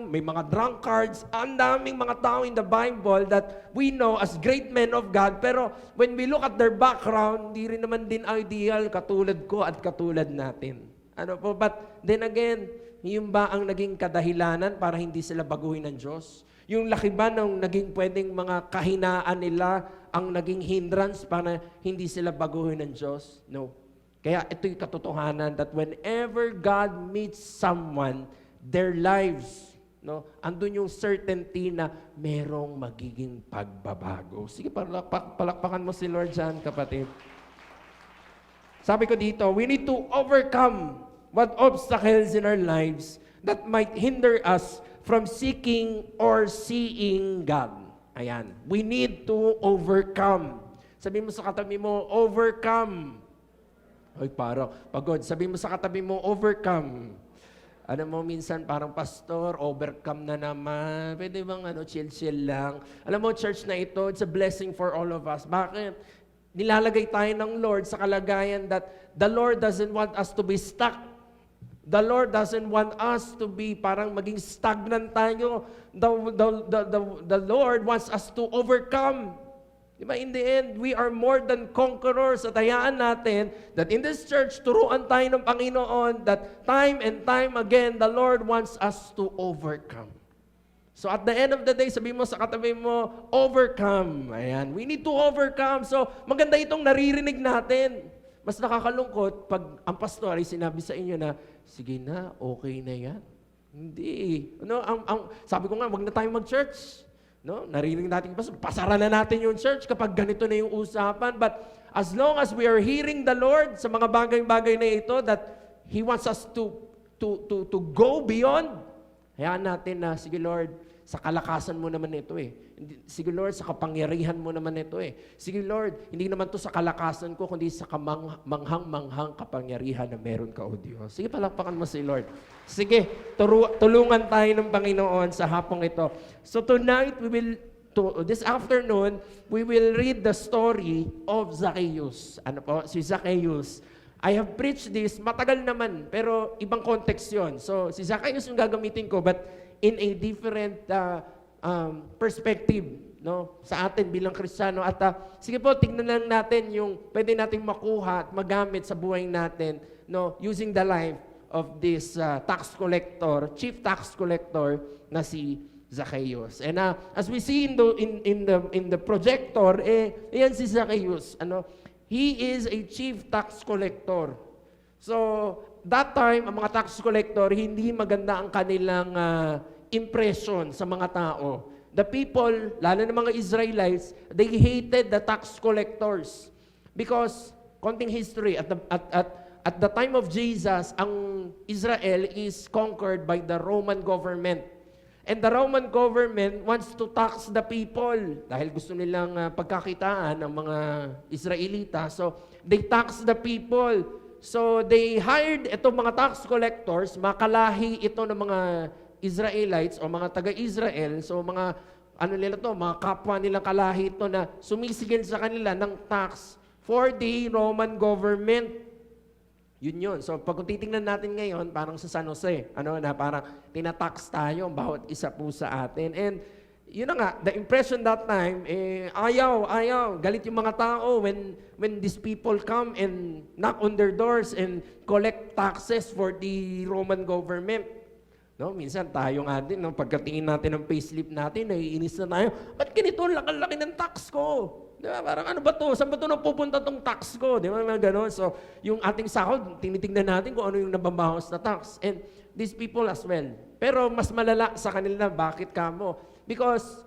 may mga drunkards, ang daming mga tao in the Bible that we know as great men of God, pero when we look at their background, hindi rin naman din ideal katulad ko at katulad natin. Ano po, but then again, yung ba ang naging kadahilanan para hindi sila baguhin ng Diyos? Yung laki ba ng naging pwedeng mga kahinaan nila ang naging hindrance para hindi sila baguhin ng Diyos? No. Kaya ito yung katotohanan that whenever God meets someone, their lives, no, andun yung certainty na merong magiging pagbabago. Sige, palakpakan mo si Lord dyan, kapatid. Sabi ko dito, we need to overcome what obstacles in our lives that might hinder us from seeking or seeing God. Ayan. We need to overcome. Sabi mo sa katabi mo, overcome. Ay, parang pagod. Sabi mo sa katabi mo, overcome. Ano mo, minsan parang, Pastor, overcome na naman. Pwede bang chill-chill lang? Alam mo, church na ito, it's a blessing for all of us. Bakit? Nilalagay tayo ng Lord sa kalagayan that the Lord doesn't want us to be stuck. The Lord doesn't want us to be parang maging stagnant tayo. The Lord wants us to overcome. Diba? In the end, we are more than conquerors at hayaan natin that in this church, turuan tayo ng Panginoon that time and time again, the Lord wants us to overcome. So at the end of the day, sabi mo sa katabi mo, overcome. Ayan, we need to overcome. So maganda itong naririnig natin. Mas nakakalungkot pag ang pastor ay sinabi sa inyo na, sige na, okay na yan. Hindi. Sabi ko nga, wag na tayo mag-church. No? Narinig natin, pasara na natin yung church kapag ganito na yung usapan. But as long as we are hearing the Lord sa mga bagay-bagay na ito, that He wants us to go beyond, hayaan natin na, sige Lord, sa kalakasan mo naman ito eh. Sige Lord, sa kapangyarihan mo naman ito eh. Sige Lord, hindi naman to sa kalakasan ko, kundi sa manghang-manghang kapangyarihan na meron ka, O Diyos. Sige, palakpakan mo si Lord. Sige, tulungan tayo ng Panginoon sa hapong ito. So tonight, this afternoon, we will read the story of Zacchaeus. Ano po? Si Zacchaeus. I have preached this, matagal naman, pero ibang context yon. So, si Zacchaeus yung gagamitin ko, but in a different perspective, no, sa atin bilang Kristiyano. At sige po, tingnan lang natin yung pwede nating makuha at magamit sa buhay natin, no, using the life of this chief tax collector na si Zacchaeus. And as we see in the projector, yan si Zacchaeus. He is a chief tax collector. So, that time, ang mga tax collector, hindi maganda ang kanilang impression sa mga tao. The people, lalo na mga Israelites, they hated the tax collectors. Because, konting history, at the time of Jesus, ang Israel is conquered by the Roman government. And the Roman government wants to tax the people dahil gusto nilang pagkakitaan ng mga Israelita. So, they tax the people. So, they hired itong mga tax collectors, makalahi ito ng mga Israelites o mga taga-Israel. So, mga mga kapwa nilang kalahi ito na sumisigil sa kanila ng tax for the Roman government. Yun. So, pag titingnan natin ngayon, parang sa San Jose, na parang tinatax tayo bawat isa po sa atin. And yun na nga, the impression that time, ayaw, galit yung mga tao when these people come and knock on their doors and collect taxes for the Roman government. No, minsan tayo nga din, no, pagkatingin natin ng payslip natin, naiinis na tayo, ba't ganito ang laki ng tax ko? Di ba? Parang ano ba to? Saan ba to napupunta tong tax ko? Di ba? Mga ganon. So, yung ating sahod, tinitingnan natin kung ano yung nababahos na tax. And these people as well. Pero mas malala sa kanila, bakit kamo? Because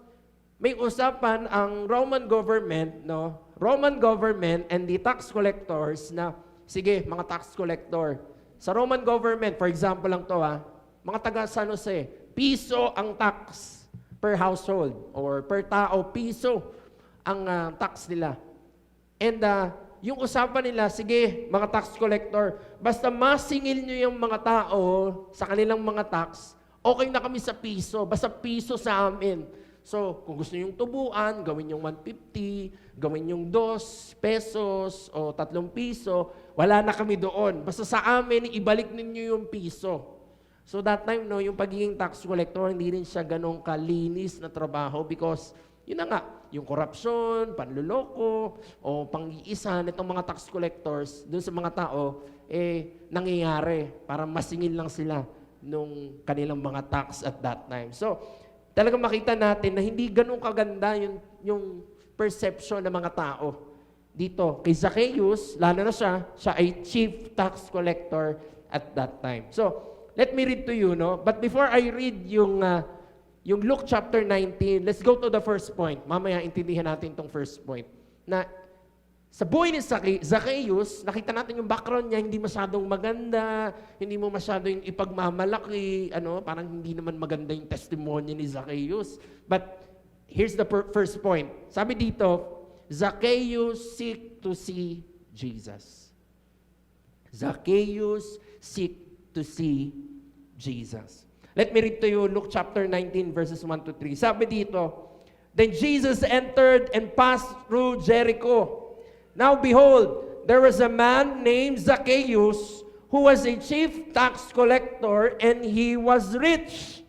may usapan ang Roman government, no? Roman government and the tax collectors na, sige, mga tax collector. Sa Roman government, for example lang to mga taga San Jose, piso ang tax per household or per tao, piso ang tax nila. And yung usapan nila, sige, mga tax collector, basta masingil nyo yung mga tao sa kanilang mga tax, okay na kami sa piso, basta piso sa amin. So, kung gusto nyo yung tubuan, gawin yung 150, gawin yung 2 pesos o 3 piso, wala na kami doon. Basta sa amin, ibalik ninyo yung piso. So that time, no, yung pagiging tax collector, hindi rin siya ganong kalinis na trabaho because, yun na nga, yung korupsyon, panluloko, o pang-iisa nitong mga tax collectors dun sa mga tao, nangyayari para masingil lang sila nung kanilang mga tax at that time. So, talagang makita natin na hindi ganun kaganda yung perception ng mga tao. Dito, kay Zacchaeus, lalo na siya ay chief tax collector at that time. So, let me read to you, no? But before I read yung Luke chapter 19, let's go to the first point. Mamaya intindihan natin itong first point. Na sa buhay ni Zacchaeus, nakita natin yung background niya, hindi masyadong maganda, hindi mo masyadong ipagmamalaki, parang hindi naman maganda yung testimony ni Zacchaeus. But here's the first point. Sabi dito, Zacchaeus seek to see Jesus. Zacchaeus seek to see Jesus. Let me read to you Luke chapter 19 verses 1 to 3. Sabi dito, then Jesus entered and passed through Jericho. Now behold, there was a man named Zacchaeus who was a chief tax collector and he was rich.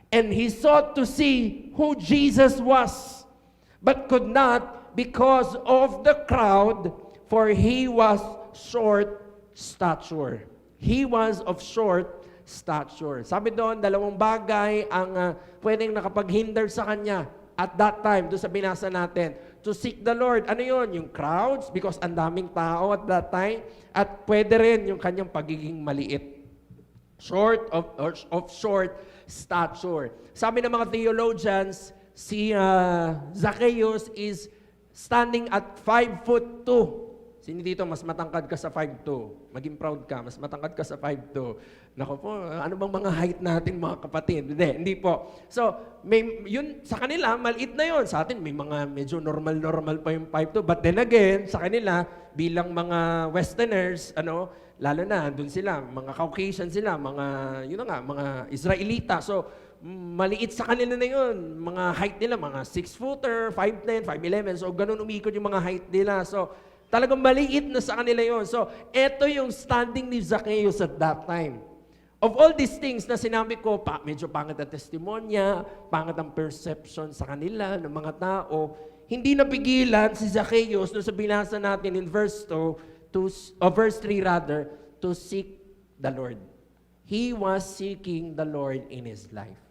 And he sought to see who Jesus was, but could not because of the crowd, for he was short stature. He was of short stature. Sabi doon, dalawang bagay ang pwedeng nakapaghinder sa kanya at that time, doon sa binasa natin, to seek the Lord. Ano yon? Yung crowds, because ang daming tao at that time, at pwede rin yung kanyang pagiging maliit. Of short stature. Sabi ng mga theologians, si Zacchaeus is standing at 5'2". Sino dito, mas matangkad ka sa 5'2"? Maging proud ka, mas matangkad ka sa 5'2". Naku po, ano bang mga height natin mga kapatid? Hindi po. So, yun, sa kanila, maliit na yun. Sa atin, may mga medyo normal pa yung 5'2". But then again, sa kanila, bilang mga Westerners, lalo na, dun sila, mga Caucasian sila, mga Israelita. So, maliit sa kanila na yun. Mga height nila, mga 6', 5'10", 5'11". So, ganun umikot yung mga height nila. So, talagang maliit na sa kanila yon. So, eto yung standing ni Zacchaeus at that time. Of all these things na sinabi ko, medyo pangit ang testimonya, pangit ang perception sa kanila ng mga tao, hindi napigilan si Zacchaeus no sa binasa natin in verse 3 rather, to seek the Lord. He was seeking the Lord in his life.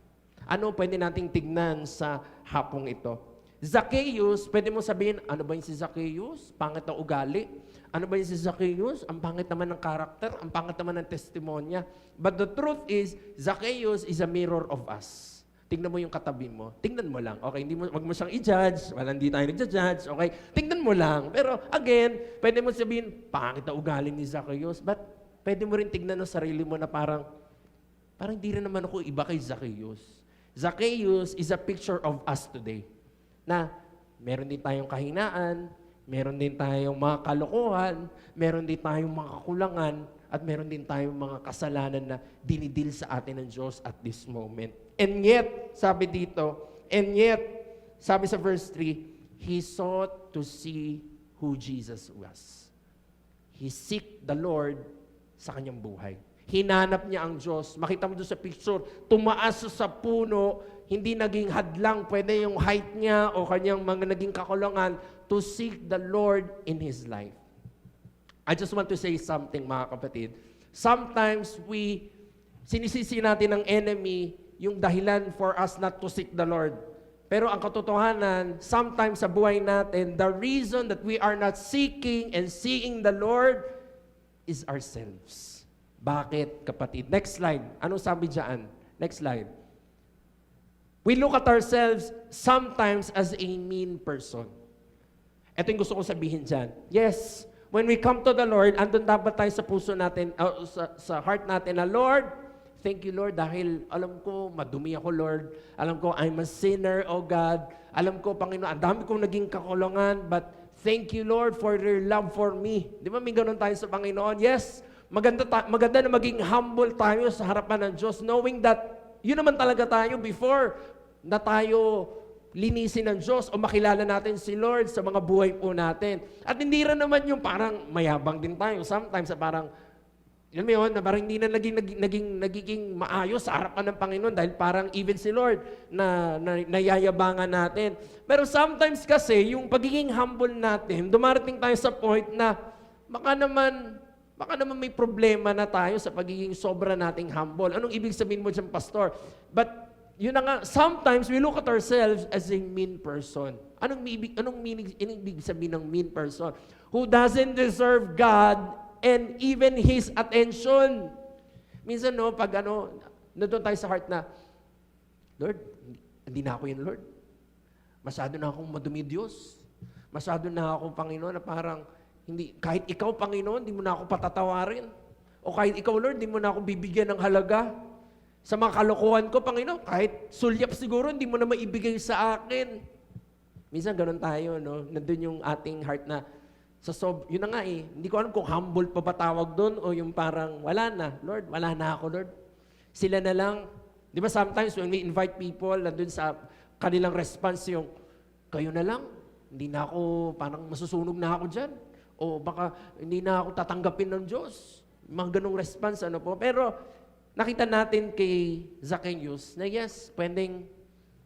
Ano pwede nating tignan sa hapong ito? Zacchaeus, pwede mo sabihin, ano ba yung si Zacchaeus? Pangit na ugali. Ano ba yung si Zacchaeus? Ang pangit naman ng karakter, ang pangit naman ng testimonya. But the truth is, Zacchaeus is a mirror of us. Tingnan mo yung katabi mo. Tingnan mo lang. Okay, wag mo siyang i-judge. Wala, hindi tayo nag-judge. Okay, tingnan mo lang. Pero again, pwede mo sabihin, pangit na ugali ni Zacchaeus. But pwede mo rin tingnan ng sarili mo na parang di rin naman ako iba kay Zacchaeus. Zacchaeus is a picture of us today. Na meron din tayong kahinaan, meron din tayong mga kalokohan, meron din tayong mga kakulangan, at meron din tayong mga kasalanan na dinidil sa atin ng Diyos at this moment. And yet, sabi sa verse 3, he sought to see who Jesus was. He seek the Lord sa kanyang buhay. Hinanap niya ang Diyos. Makita mo doon sa picture, tumaas siya sa puno, hindi naging hadlang, pwede yung height niya o kanyang mga naging kakulangan to seek the Lord in his life. I just want to say something, mga kapatid. Sometimes sinisisi natin ng enemy yung dahilan for us not to seek the Lord. Pero ang katotohanan, sometimes sa buhay natin, the reason that we are not seeking and seeing the Lord is ourselves. Bakit, kapatid? Next slide. Anong sabi dyan? Next slide. We look at ourselves sometimes as a mean person. Ito yung gusto ko sabihin dyan. Yes, when we come to the Lord, andun dapat tayo sa puso natin, sa heart natin na, Lord, thank you, Lord, dahil alam ko, madumi ako, Lord. Alam ko, I'm a sinner, oh God. Alam ko, Panginoon, ang dami kong naging kakulungan, but thank you, Lord, for your love for me. Di ba may ganun tayo sa Panginoon? Yes, maganda na maging humble tayo sa harapan ng Diyos, knowing that yun naman talaga tayo before na tayo linisin ng Diyos o makilala natin si Lord sa mga buhay po natin. At hindi rin naman yung parang mayabang din tayo. Sometimes parang, yun mo yun, na parang hindi na nagiging maayos sa harapan ng Panginoon dahil parang even si Lord na nayayabangan natin. Pero sometimes kasi, yung pagiging humble natin, dumarating tayo sa point na baka naman may problema na tayo sa pagiging sobra nating humble. Anong ibig sabihin mo dyan, Pastor? But yun na nga, sometimes we look at ourselves as a mean person. Anong ibig sabihin ng mean person? Who doesn't deserve God and even His attention. Minsan, no, pag nandun tayo sa heart na, Lord, hindi na ako yun, Lord. Masyado na akong madumi, Diyos. Masyado na akong Panginoon na parang, kahit ikaw, Panginoon, di mo na ako patatawarin. O kahit ikaw, Lord, di mo na ako bibigyan ng halaga. Sa mga kalokohan ko, Panginoon, kahit sulyap siguro, hindi mo na maibigay sa akin. Minsan, ganun tayo, no? Nandun yung ating heart na, yun na nga hindi ko alam kung humble pa ba tawag doon o yung parang, wala na, Lord, wala na ako, Lord. Sila na lang. Di ba sometimes when we invite people, nandun sa kanilang response yung, kayo na lang, hindi na ako, parang masusunog na ako dyan. O baka hindi na ako tatanggapin ng Diyos. Mga ganong response, ano po. Pero nakita natin kay Zacchaeus na yes, pwedeng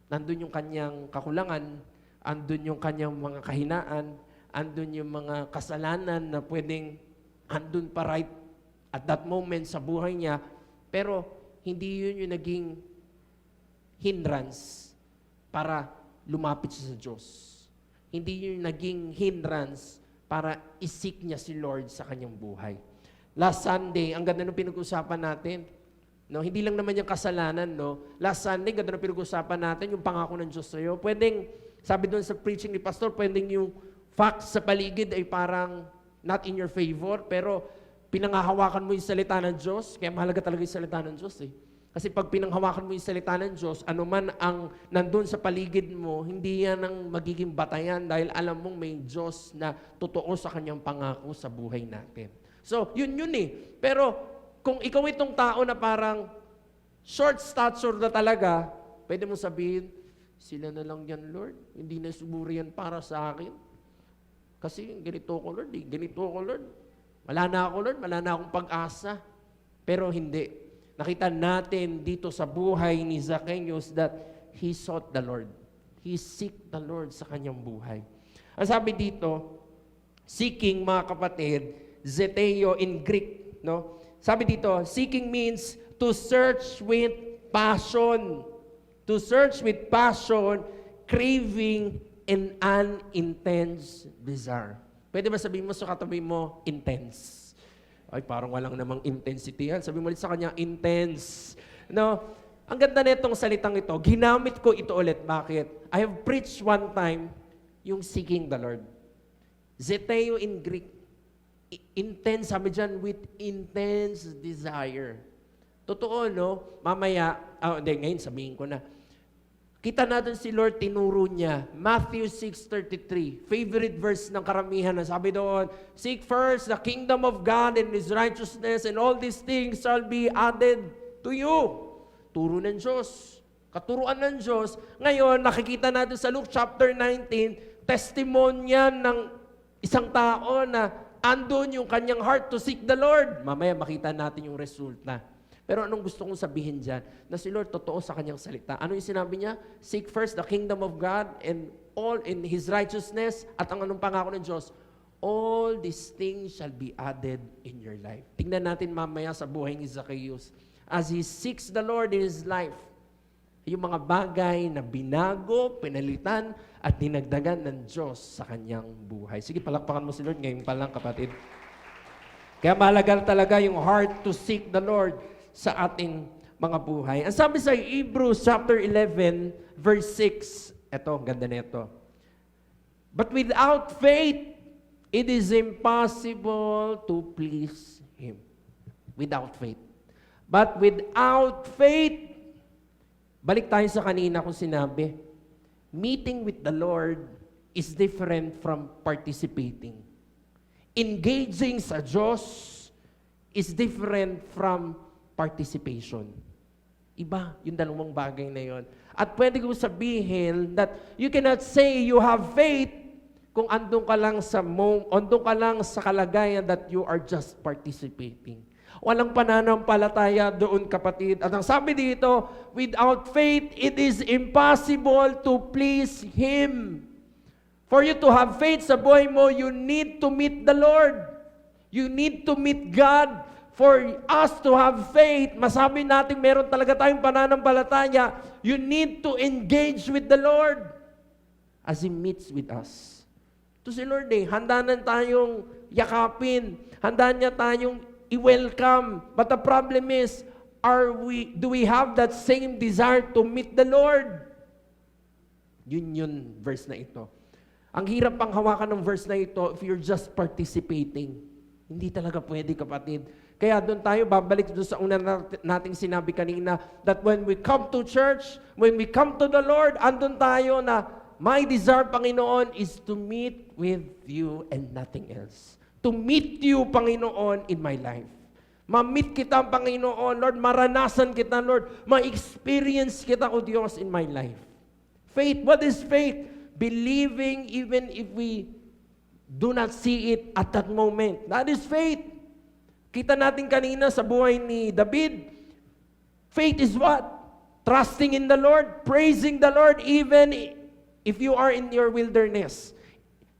nandun yung kanyang kakulangan, andun yung kanyang mga kahinaan, andun yung mga kasalanan na pwedeng andun pa right at that moment sa buhay niya, pero hindi yun yung naging hindrance para lumapit siya sa Diyos. Hindi yun yung naging hindrance para isik niya si Lord sa kanyang buhay. Last Sunday, ang ganda ng pinag-usapan natin, no? Hindi lang naman yung kasalanan, no? Last Sunday, ganda ng pinag-usapan natin, yung pangako ng Diyos sa'yo. Pwedeng, sabi doon sa preaching ni Pastor, pwedeng yung facts sa paligid ay parang not in your favor, pero pinanghahawakan mo yung salita ng Diyos, kaya mahalaga talaga yung salita ng Diyos eh. Kasi pag pinanghawakan mo yung salita ng Diyos, anuman ang nandun sa paligid mo, hindi yan ang magiging batayan dahil alam mong may Diyos na totoo sa kanyang pangako sa buhay natin. So, yun eh. Pero kung ikaw itong tao na parang short stature na talaga, pwede mo sabihin, sila na lang yan, Lord. Hindi na siguro yan para sa akin. Kasi ganito ko, Lord. Ganito ko, Lord. Wala na ako, Lord. Wala na akong pag-asa. Pero hindi. Nakita natin dito sa buhay ni Zacchaeus that he sought the Lord. He seek the Lord sa kanyang buhay. Ang sabi dito, seeking, mga kapatid, zeteo in Greek. No? Sabi dito, seeking means to search with passion. To search with passion, craving, and an intense desire. Pwede ba sabihin mo sa katabi mo, intense? Ay, parang walang namang intensity yan. Sabi mo ulit sa kanya, intense. No? Ang ganda nitong salitang ito, ginamit ko ito ulit. Bakit? I have preached one time yung seeking the Lord. Zeteo in Greek. Intense, sabi dyan, with intense desire. Totoo, no? Mamaya, ngayon sabihin ko na. Kita natin si Lord, tinuro niya. Matthew 6:33, favorite verse ng karamihan na sabi doon, seek first the kingdom of God and His righteousness and all these things shall be added to you. Turo ng Diyos. Katuruan ng Diyos. Ngayon, nakikita natin sa Luke chapter 19, testimonya ng isang tao na andun yung kanyang heart to seek the Lord. Mamaya makita natin yung resulta. Pero anong gusto kong sabihin dyan? Na si Lord totoo sa kanyang salita. Ano yung sinabi niya? Seek first the kingdom of God and all in His righteousness. At ang anong pangako ng Diyos? All these things shall be added in your life. Tingnan natin mamaya sa buhay ni Zacchaeus. As he seeks the Lord in his life, yung mga bagay na binago, pinalitan, at dinagdagan ng Diyos sa kanyang buhay. Sige, palakpakan mo si Lord ngayon pa lang, kapatid. Kaya mahalaga talaga yung heart to seek the Lord sa ating mga buhay. Ang sabi sa Hebrews chapter 11, verse 6, eto, ganda na ito. But without faith, it is impossible to please Him. Without faith. But without faith, balik tayo sa kanina kung sinabi, meeting with the Lord is different from participating. Engaging sa Diyos is different from participation. Iba yung dalawang bagay na yon. At pwede ko sabihin that you cannot say you have faith kung andun ka lang andun ka lang sa kalagayan that you are just participating. Walang pananampalataya doon, kapatid. At ang sabi dito, without faith, it is impossible to please Him. For you to have faith sa buhay mo, you need to meet the Lord. You need to meet God. For us to have faith, masabi natin meron talaga tayong pananampalataya, you need to engage with the Lord as He meets with us. Ito si Lord handa na tayong yakapin, handa niya tayong i-welcome. But the problem is, do we have that same desire to meet the Lord? Yun verse na ito. Ang hirap pang hawakan ng verse na ito if you're just participating. Hindi talaga pwede, kapatid. Kaya doon tayo, babalik doon sa una nating sinabi kanina, that when we come to church, when we come to the Lord, andun tayo na, my desire, Panginoon, is to meet with you and nothing else. To meet you, Panginoon, in my life. Ma-meet kita, Panginoon, Lord, maranasan kita, Lord, ma-experience kita, O Diyos, in my life. Faith, what is faith? Believing even if we do not see it at that moment. That is faith. Kita natin kanina sa buhay ni David. Faith is what? Trusting in the Lord, praising the Lord even if you are in your wilderness.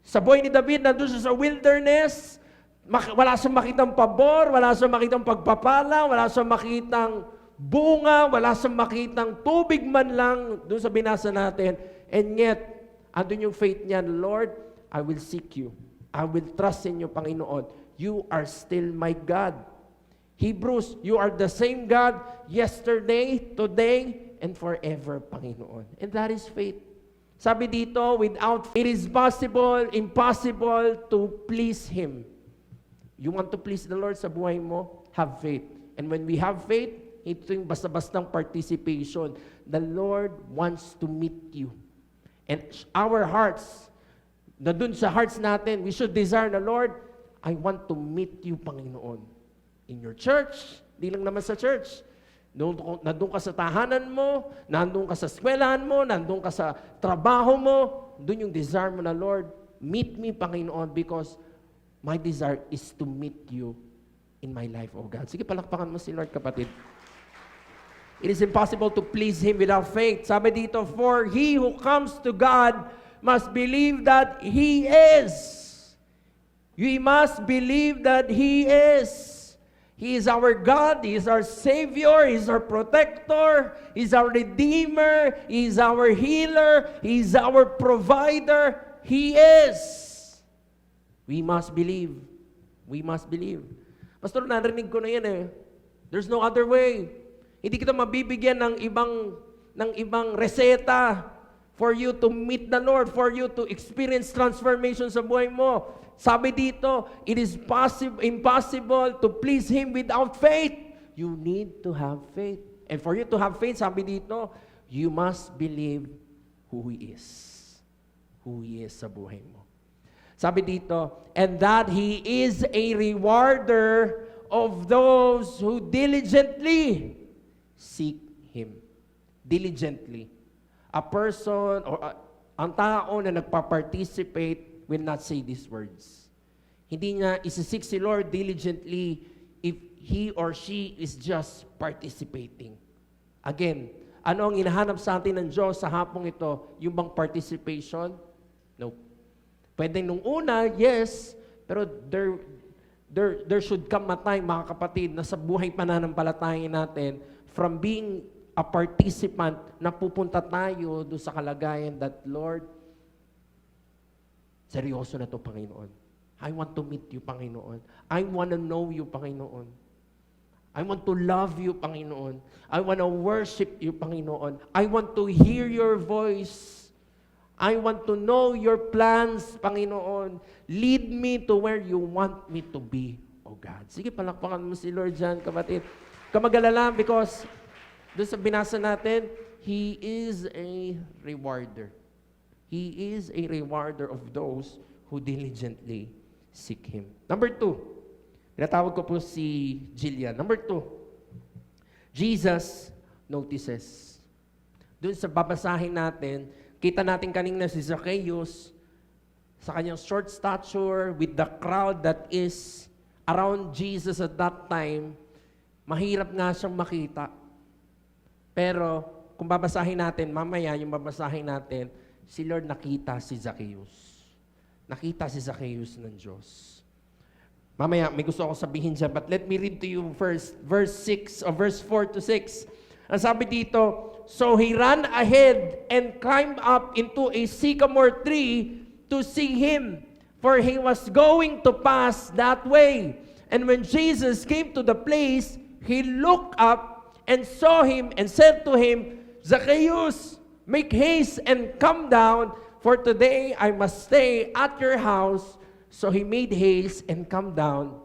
Sa buhay ni David, nandun siya sa wilderness, wala siyang makitang pabor, wala siyang makitang pagpapala, wala siyang makitang bunga, wala siyang makitang tubig man lang, doon sa binasa natin. And yet, andun yung faith niya, Lord, I will seek you. I will trust in you, Panginoon. You are still my God. Hebrews, you are the same God yesterday, today, and forever, Panginoon. And that is faith. Sabi dito, without faith, it is impossible to please Him. You want to please the Lord sa buhay mo? Have faith. And when we have faith, ito yung basta-bastang participation. The Lord wants to meet you. And our hearts, na dun sa hearts natin, we should desire the Lord, I want to meet you, Panginoon. In your church, di lang naman sa church. Nandun ka sa tahanan mo, nandun ka sa eskwelahan mo, nandun ka sa trabaho mo, dun yung desire mo na, Lord, meet me, Panginoon, because my desire is to meet you in my life, oh God. Sige, palakpakan mo si Lord, kapatid. It is impossible to please Him without faith. Sabi dito, for he who comes to God must believe that He is. We must believe that He is. He is our God. He is our Savior. He is our protector. He is our Redeemer. He is our healer. He is our provider. He is. We must believe. We must believe. Pastor, narinig ko na yan There's no other way. Hindi kita mabibigyan ng ibang reseta for you to meet the Lord, for you to experience transformation sa buhay mo. Sabi dito, it is impossible to please Him without faith. You need to have faith. And for you to have faith, sabi dito, you must believe who He is. Who He is sa buhay mo. Sabi dito, and that He is a rewarder of those who diligently seek Him. Diligently. A person or ang tao na nagpa-participate will not say these words. Hindi niya isisik si Lord diligently if he or she is just participating. Again, ano ang hinahanap sa atin ng Diyos sa hapong ito? Yung bang participation? No. Pwede nung una, yes, pero there should come a time, mga kapatid, na sa buhay pananampalataya natin, from being a participant, na pupunta tayo doon sa kalagayan that, Lord, seryoso na to, Panginoon. I want to meet you, Panginoon. I want to know you, Panginoon. I want to love you, Panginoon. I want to worship you, Panginoon. I want to hear your voice. I want to know your plans, Panginoon. Lead me to where you want me to be, oh God. Sige, palakpakan mo si Lord dyan, kapatid. Kamagalala, because doon sa binasa natin, He is a rewarder. He is a rewarder of those who diligently seek Him. Number 2, tinatawag ko po si Jillian. Number 2, Jesus notices. Doon sa babasahin natin, kita natin kanina si Zacchaeus sa kanyang short stature with the crowd that is around Jesus at that time, mahirap nga siyang makita. Pero kung babasahin natin, mamaya yung babasahin natin, si Lord nakita si Zacchaeus. Nakita si Zacchaeus ng Diyos. Mamaya, may gusto akong sabihin dyan, but let me read to you first, verse 4 to 6. Ang sabi dito, so he ran ahead and climbed up into a sycamore tree to see him, for he was going to pass that way. And when Jesus came to the place, he looked up and saw him and said to him, Zacchaeus, make haste and come down, for today I must stay at your house. So he made haste and come down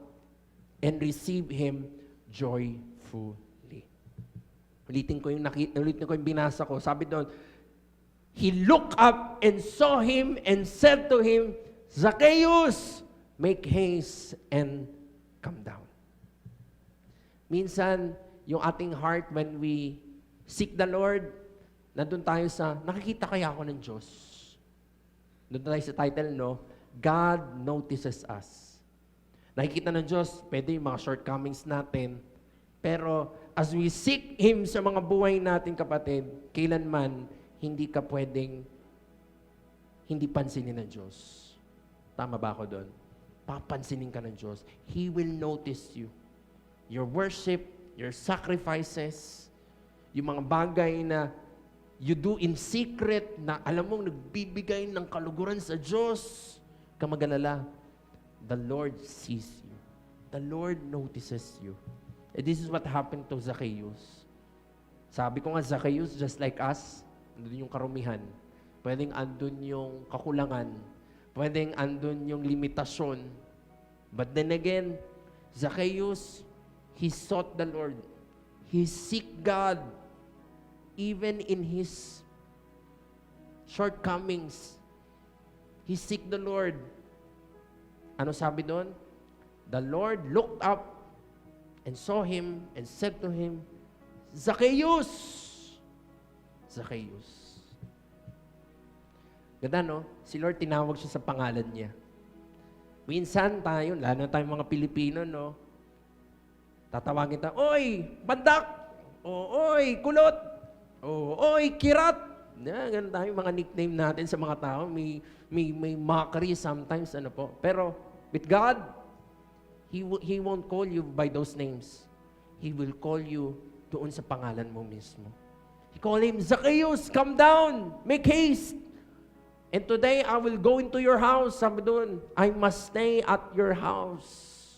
and receive him joyfully. Ulitin ko yung binasa ko. Sabi doon, he looked up and saw him and said to him, Zacchaeus, make haste and come down. Minsan, yung ating heart when we seek the Lord, nandun tayo sa, nakikita kaya ako ng Diyos? Doon tayo sa title, no? God notices us. Nakikita ng Diyos, pwede yung mga shortcomings natin. Pero as we seek Him sa mga buhay natin, kapatid, kailanman hindi ka pwedeng hindi pansinin ng Diyos. Tama ba ako doon? Papansinin ka ng Diyos. He will notice you. Your worship, your sacrifices, yung mga bagay na you do in secret na alam mong nagbibigay ng kaluguran sa Diyos, kamagalala, the Lord sees you. The Lord notices you. And this is what happened to Zacchaeus. Sabi ko nga, Zacchaeus, just like us, andun yung karumihan. Pwedeng andun yung kakulangan. Pwedeng andun yung limitasyon. But then again, Zacchaeus, he sought the Lord. He seek God. Even in his shortcomings, he seek the Lord. Ano sabi doon? The Lord looked up and saw him and said to him, Zacchaeus! Zacchaeus. Ganda, no? Si Lord tinawag siya sa pangalan niya. Minsan tayo, lalo na tayong mga Pilipino, no? Tatawagin tayo, Oy, bandak! O, Oy, kulot! O, Oy, kirat! Ganun tayo, mga nickname natin sa mga tao. May mockery sometimes, ano po. Pero with God, He won't call you by those names. He will call you doon sa pangalan mo mismo. He called him, Zacchaeus, come down, make haste. And today, I will go into your house. Sabi doon, I must stay at your house.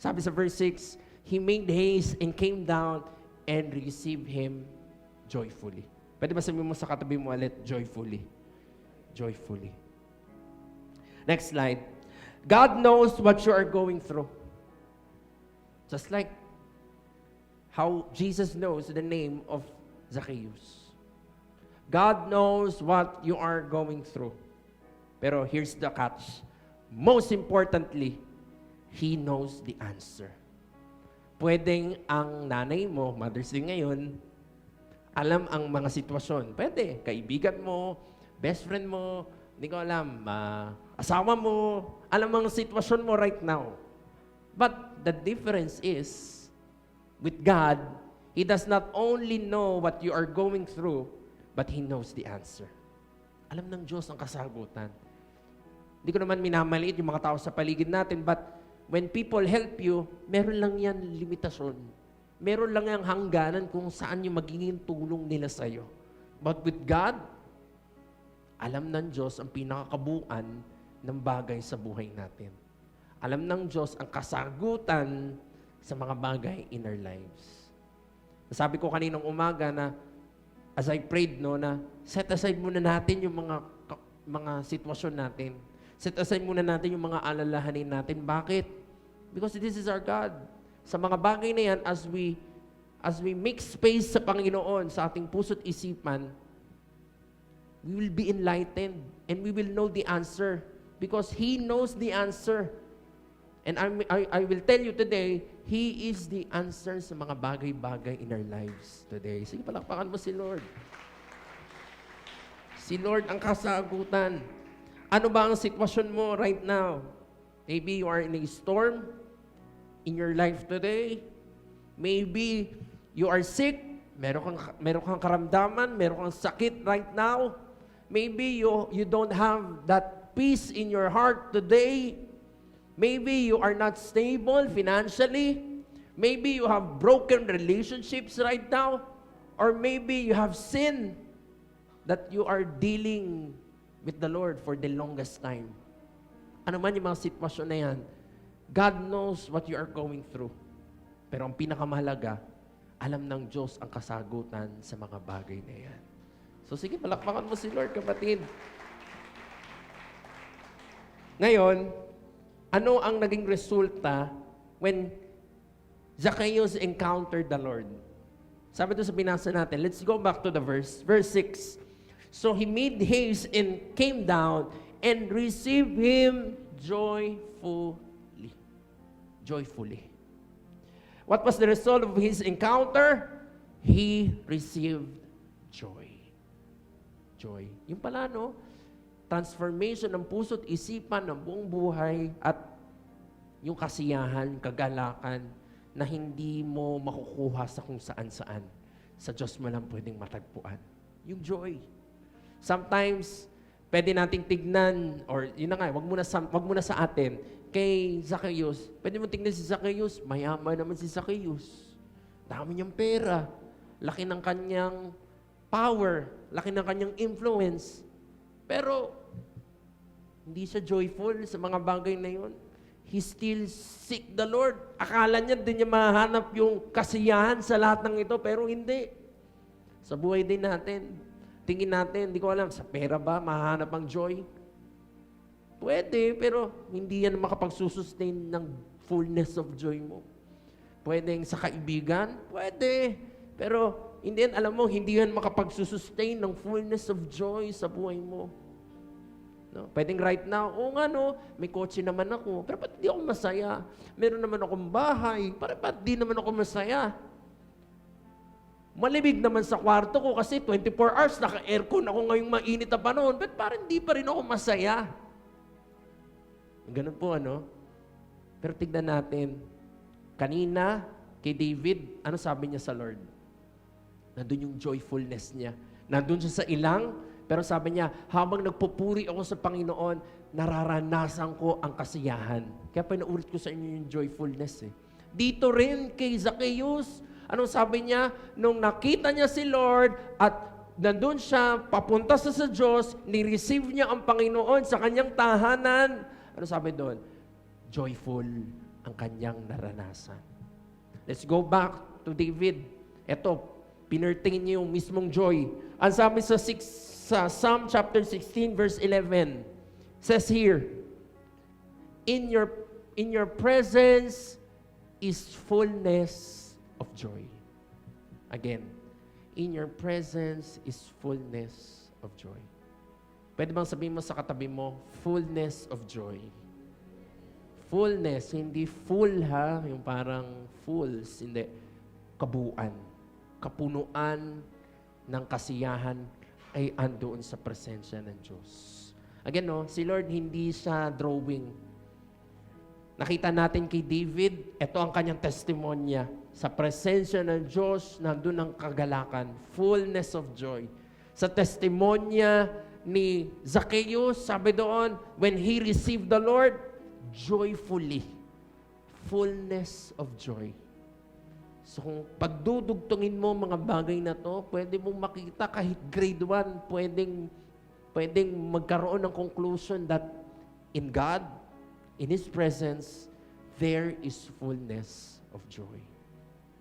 Sabi sa verse 6, he made haste and came down and received him joyfully. Pwede ba sabihin mo sa katabi mo ulit, joyfully? Joyfully. Next slide. God knows what you are going through. Just like how Jesus knows the name of Zacchaeus. God knows what you are going through. Pero here's the catch. Most importantly, He knows the answer. Pwedeng ang nanay mo, Mother's Day ngayon, alam ang mga sitwasyon. Pwede, kaibigan mo, best friend mo, hindi ko alam, asawa mo, alam mo ang sitwasyon mo right now. But the difference is, with God, He does not only know what you are going through, but He knows the answer. Alam ng Diyos ang kasagutan. Hindi ko naman minamaliit yung mga tao sa paligid natin, but when people help you, meron lang yan limitasyon. Meron lang yung hangganan kung saan yung magiging tulong nila sa'yo. But with God, alam ng Diyos ang pinakakabuuan ng bagay sa buhay natin. Alam ng Diyos ang kasagutan sa mga bagay in our lives. Sabi ko kaninang umaga na as I prayed, no, na set aside muna natin yung mga sitwasyon natin. Set aside muna natin yung mga alalahanin natin. Bakit? Because this is our God. Sa mga bagay na yan, as we make space sa Panginoon, sa ating puso't isipan, we will be enlightened and we will know the answer because He knows the answer. And I will tell you today, He is the answer sa mga bagay-bagay in our lives today. Sige, palakpakan mo si Lord. Si Lord ang kasagutan. Ano ba ang sitwasyon mo right now? Maybe you are in a storm in your life today. Maybe you are sick. Meron kang karamdaman. Meron kang sakit right now. Maybe you don't have that peace in your heart today. Maybe you are not stable financially. Maybe you have broken relationships right now. Or maybe you have sin that you are dealing with the Lord for the longest time. Ano man yung mga sitwasyon na yan, God knows what you are going through. Pero ang pinakamahalaga, alam ng Diyos ang kasagutan sa mga bagay na yan. So sige, palakpakan mo si Lord, kapatid. Ngayon, ano ang naging resulta when Zacchaeus encountered the Lord? Sabi ito sa binasa natin. Let's go back to the verse. Verse 6. So he made haste and came down and received him joyfully. Joyfully. What was the result of his encounter? He received joy. Joy. Yung pala, no? Transformation ng puso't isipan ng buong buhay at yung kasiyahan, kagalakan na hindi mo makukuha sa kung saan-saan. Sa Diyos mo lang pwedeng matagpuan. Yung joy. Sometimes, pwede nating tignan, or yun na nga, wag muna sa atin, kay Zacchaeus. Pwede mo tignan si Zacchaeus, mayaman naman si Zacchaeus. Dami niyang pera. Laki ng kanyang power. Laki ng kanyang influence. Pero, hindi siya joyful sa mga bagay na yun. He still seek the Lord. Akala niya din niya mahanap yung kasiyahan sa lahat ng ito, pero hindi. Sa buhay din natin, tingin natin, hindi ko alam, sa pera ba mahanap ang joy? Pwede, pero hindi yan makapagsusustain ng fullness of joy mo. Pwedeng sa kaibigan? Pwede. Pero, hindi yan, alam mo, hindi yan makapagsusustain ng fullness of joy sa buhay mo. No? Pwedeng right now, nga no, may kotse naman ako, pero ba't di ako masaya? Meron naman akong bahay, pero ba't di naman ako masaya? Malimig naman sa kwarto ko kasi 24 hours, naka-aircon ako ngayong mainit na panahon, but parang di pa rin ako masaya. Ganun po, ano? Pero tignan natin, kanina, kay David, ano sabi niya sa Lord? Nandun yung joyfulness niya. Nandun siya sa ilang, pero sabi niya, habang nagpupuri ako sa Panginoon, nararanasan ko ang kasiyahan. Kaya pinaulit ko sa inyo yung joyfulness. Dito rin kay Zacchaeus, anong sabi niya? Nung nakita niya si Lord at nandun siya, papunta sa Diyos, ni-receive niya ang Panginoon sa kanyang tahanan. Ano sabi doon? Joyful ang kanyang naranasan. Let's go back to David. Ito, pinirtingin niya yung mismong joy. Ang sabi sa Psalm chapter 16 verse 11 says here, in your presence is fullness of joy. Again, in your presence is fullness of joy. Pwede bang sabihin mo sa katabi mo, fullness of joy? Fullness, hindi full ha, yung parang fulls, hindi. Kabuuan, kapunuan ng kasiyahan ay andoon sa presensya ng Diyos. Again, no, si Lord hindi siya drawing. Nakita natin kay David, ito ang kanyang testimonya. Sa presensya ng Diyos, nandun ang kagalakan, fullness of joy. Sa testimonya ni Zacchaeus, sabi doon, when he received the Lord, joyfully. Fullness of joy. So kung pagdudugtungin mo mga bagay na to, pwede mong makita kahit grade 1, pwedeng magkaroon ng conclusion that in God, in His presence, there is fullness of joy.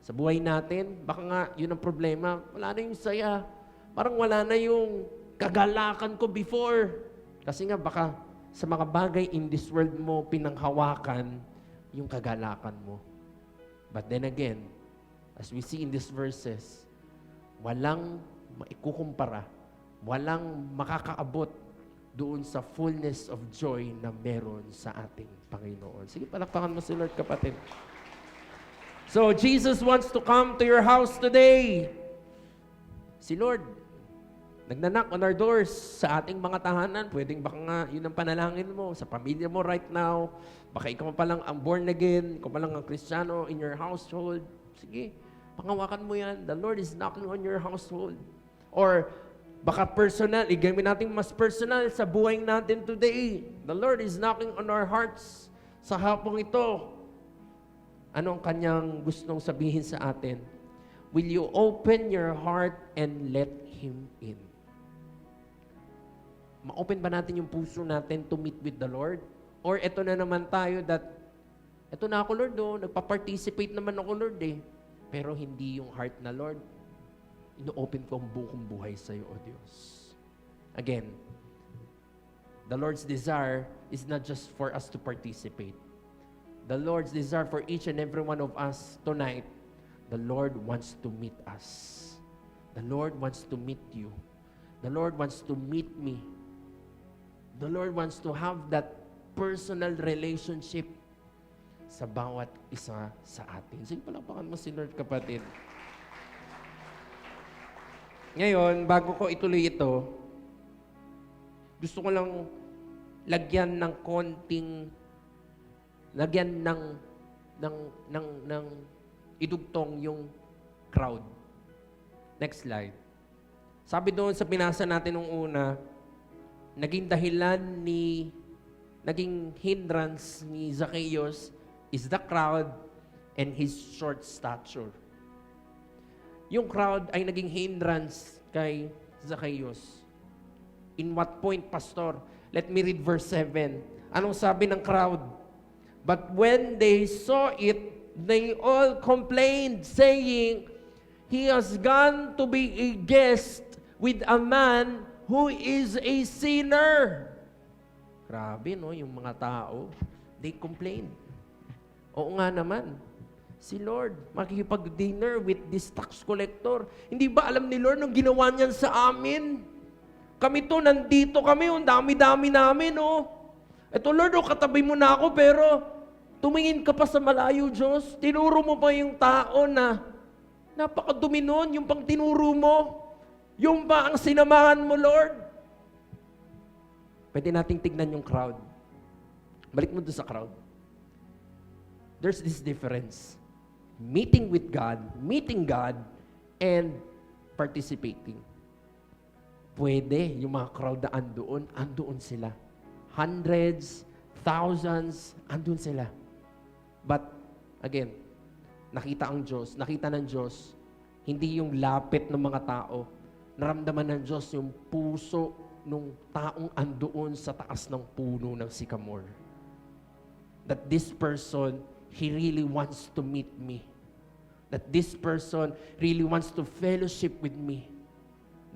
Sa buhay natin, baka nga yun ang problema, wala na yung saya. Parang wala na yung kagalakan ko before. Kasi nga baka sa mga bagay in this world mo pinanghawakan yung kagalakan mo. But then again, as we see in these verses, walang maikukumpara, walang makakaabot doon sa fullness of joy na meron sa ating Panginoon. Sige, palakpakan mo si Lord, kapatid. So, Jesus wants to come to your house today. Si Lord, nagnanak on our doors sa ating mga tahanan. Pwedeng baka nga yun ang panalangin mo sa pamilya mo right now. Baka ikaw pa lang ang born again, ikaw pa lang ang Kristiyano in your household. Sige, pangawakan mo yan. The Lord is knocking on your household. Or baka personal, igawin natin mas personal sa buhay natin today. The Lord is knocking on our hearts sa hapong ito. Ano ang kanyang gustong sabihin sa atin? Will you open your heart and let Him in? Ma-open ba natin yung puso natin to meet with the Lord? Or eto na naman tayo that, eto na ako Lord, nagpa-participate naman ako Lord Pero hindi yung heart na Lord, ino-open ko ang buong buhay sa iyo, O Diyos. Again, the Lord's desire is not just for us to participate. The Lord's desire for each and every one of us tonight, the Lord wants to meet us. The Lord wants to meet you. The Lord wants to meet me. The Lord wants to have that personal relationship sa bawat isa sa atin. Sige, palakpakan mo si Lord, kapatid. Ngayon, bago ko ituloy ito, gusto ko lang lagyan ng konting, lagyan ng idugtong yung crowd. Next slide. Sabi doon sa pinasa natin nung una, naging hindrance ni Zacchaeus is the crowd and his short stature. Yung crowd ay naging hindrance kay Zacchaeus. In what point, Pastor? Let me read verse 7. Anong sabi ng crowd? But when they saw it, they all complained, saying, He has gone to be a guest with a man who is a sinner. Grabe, no? Yung mga tao, they complained. Oo nga naman. Si Lord, makikipag-dinner with this tax collector. Hindi ba alam ni Lord nung ginawa niyan sa amin? Kami to, nandito kami, ang dami-dami namin, oh. Eto Lord, katabi mo na ako, pero tumingin ka pa sa malayo, Diyos. Tinuro mo pa yung tao na napakadumi nun, yung pang tinuro mo. Yung ba ang sinamahan mo, Lord? Pwede nating tignan yung crowd. Balik mo doon sa crowd. There's this difference. Meeting God, and participating. Pwede, yung mga crowd na andoon sila. Hundreds, thousands, andun sila. But, again, nakita ng Diyos, hindi yung lapit ng mga tao. Naramdaman ng Diyos yung puso ng taong andoon sa taas ng puno ng sycamore. That this person, he really wants to meet me. That this person really wants to fellowship with me.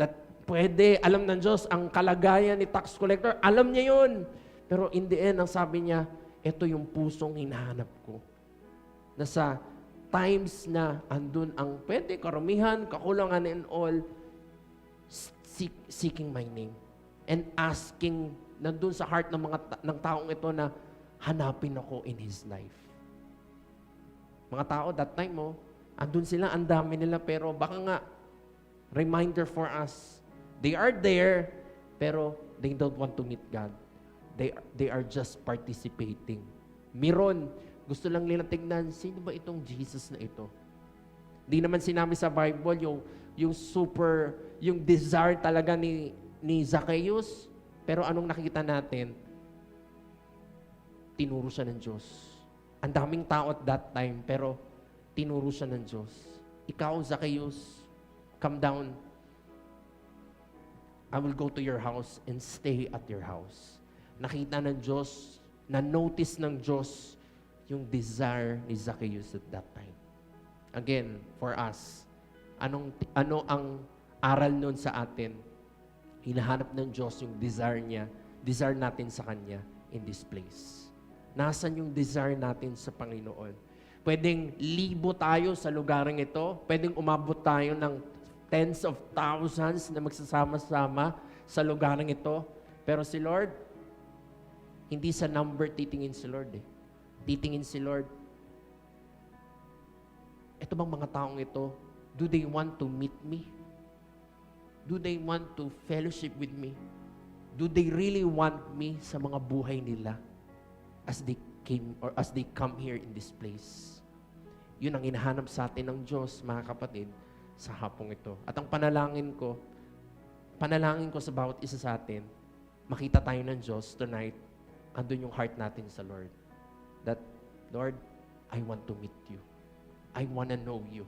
That pwede, alam ng Diyos, ang kalagayan ni tax collector, alam niya yun. Pero in the end, ang sabi niya, ito yung pusong hinahanap ko. Nasa times na andun ang pwede, karamihan, kakulangan and all, seeking my name. And asking, nandun sa heart ng taong ito na hanapin ako in his life. Mga tao, that time andun sila, ang dami nila, pero baka nga, reminder for us, they are there, pero they don't want to meet God. They are just participating. Meron, gusto lang nila tignan, sino ba itong Jesus na ito? Di naman sinabi sa Bible yung desire talaga ni Zacchaeus. Pero anong nakita natin? Tinuro siya ng Diyos. Ang daming tao at that time, pero tinuro siya ng Diyos. Ikaw, Zacchaeus, come down. I will go to your house and stay at your house. Nakita ng Diyos, na-notice ng Diyos yung desire ni Zacchaeus at that time. Again, for us, ano ang aral nun sa atin? Hinahanap ng Diyos yung desire niya, desire natin sa Kanya in this place. Nasaan yung desire natin sa Panginoon? Pwedeng libo tayo sa lugarang ito, pwedeng umabot tayo ng tens of thousands na magsasama-sama sa lugarang ito, pero si Lord, hindi sa number titingin si Lord eh. Titingin si Lord, ito bang mga taong ito, do they want to meet me? Do they want to fellowship with me? Do they really want me sa mga buhay nila as they came or as they come here in this place? Yun ang hinahanap sa atin ng Diyos, mga kapatid, sa hapong ito. At ang panalangin ko sa bawat isa sa atin, makita tayo ng Diyos tonight, andun yung heart natin sa Lord. That, Lord, I want to meet you. I want to know you.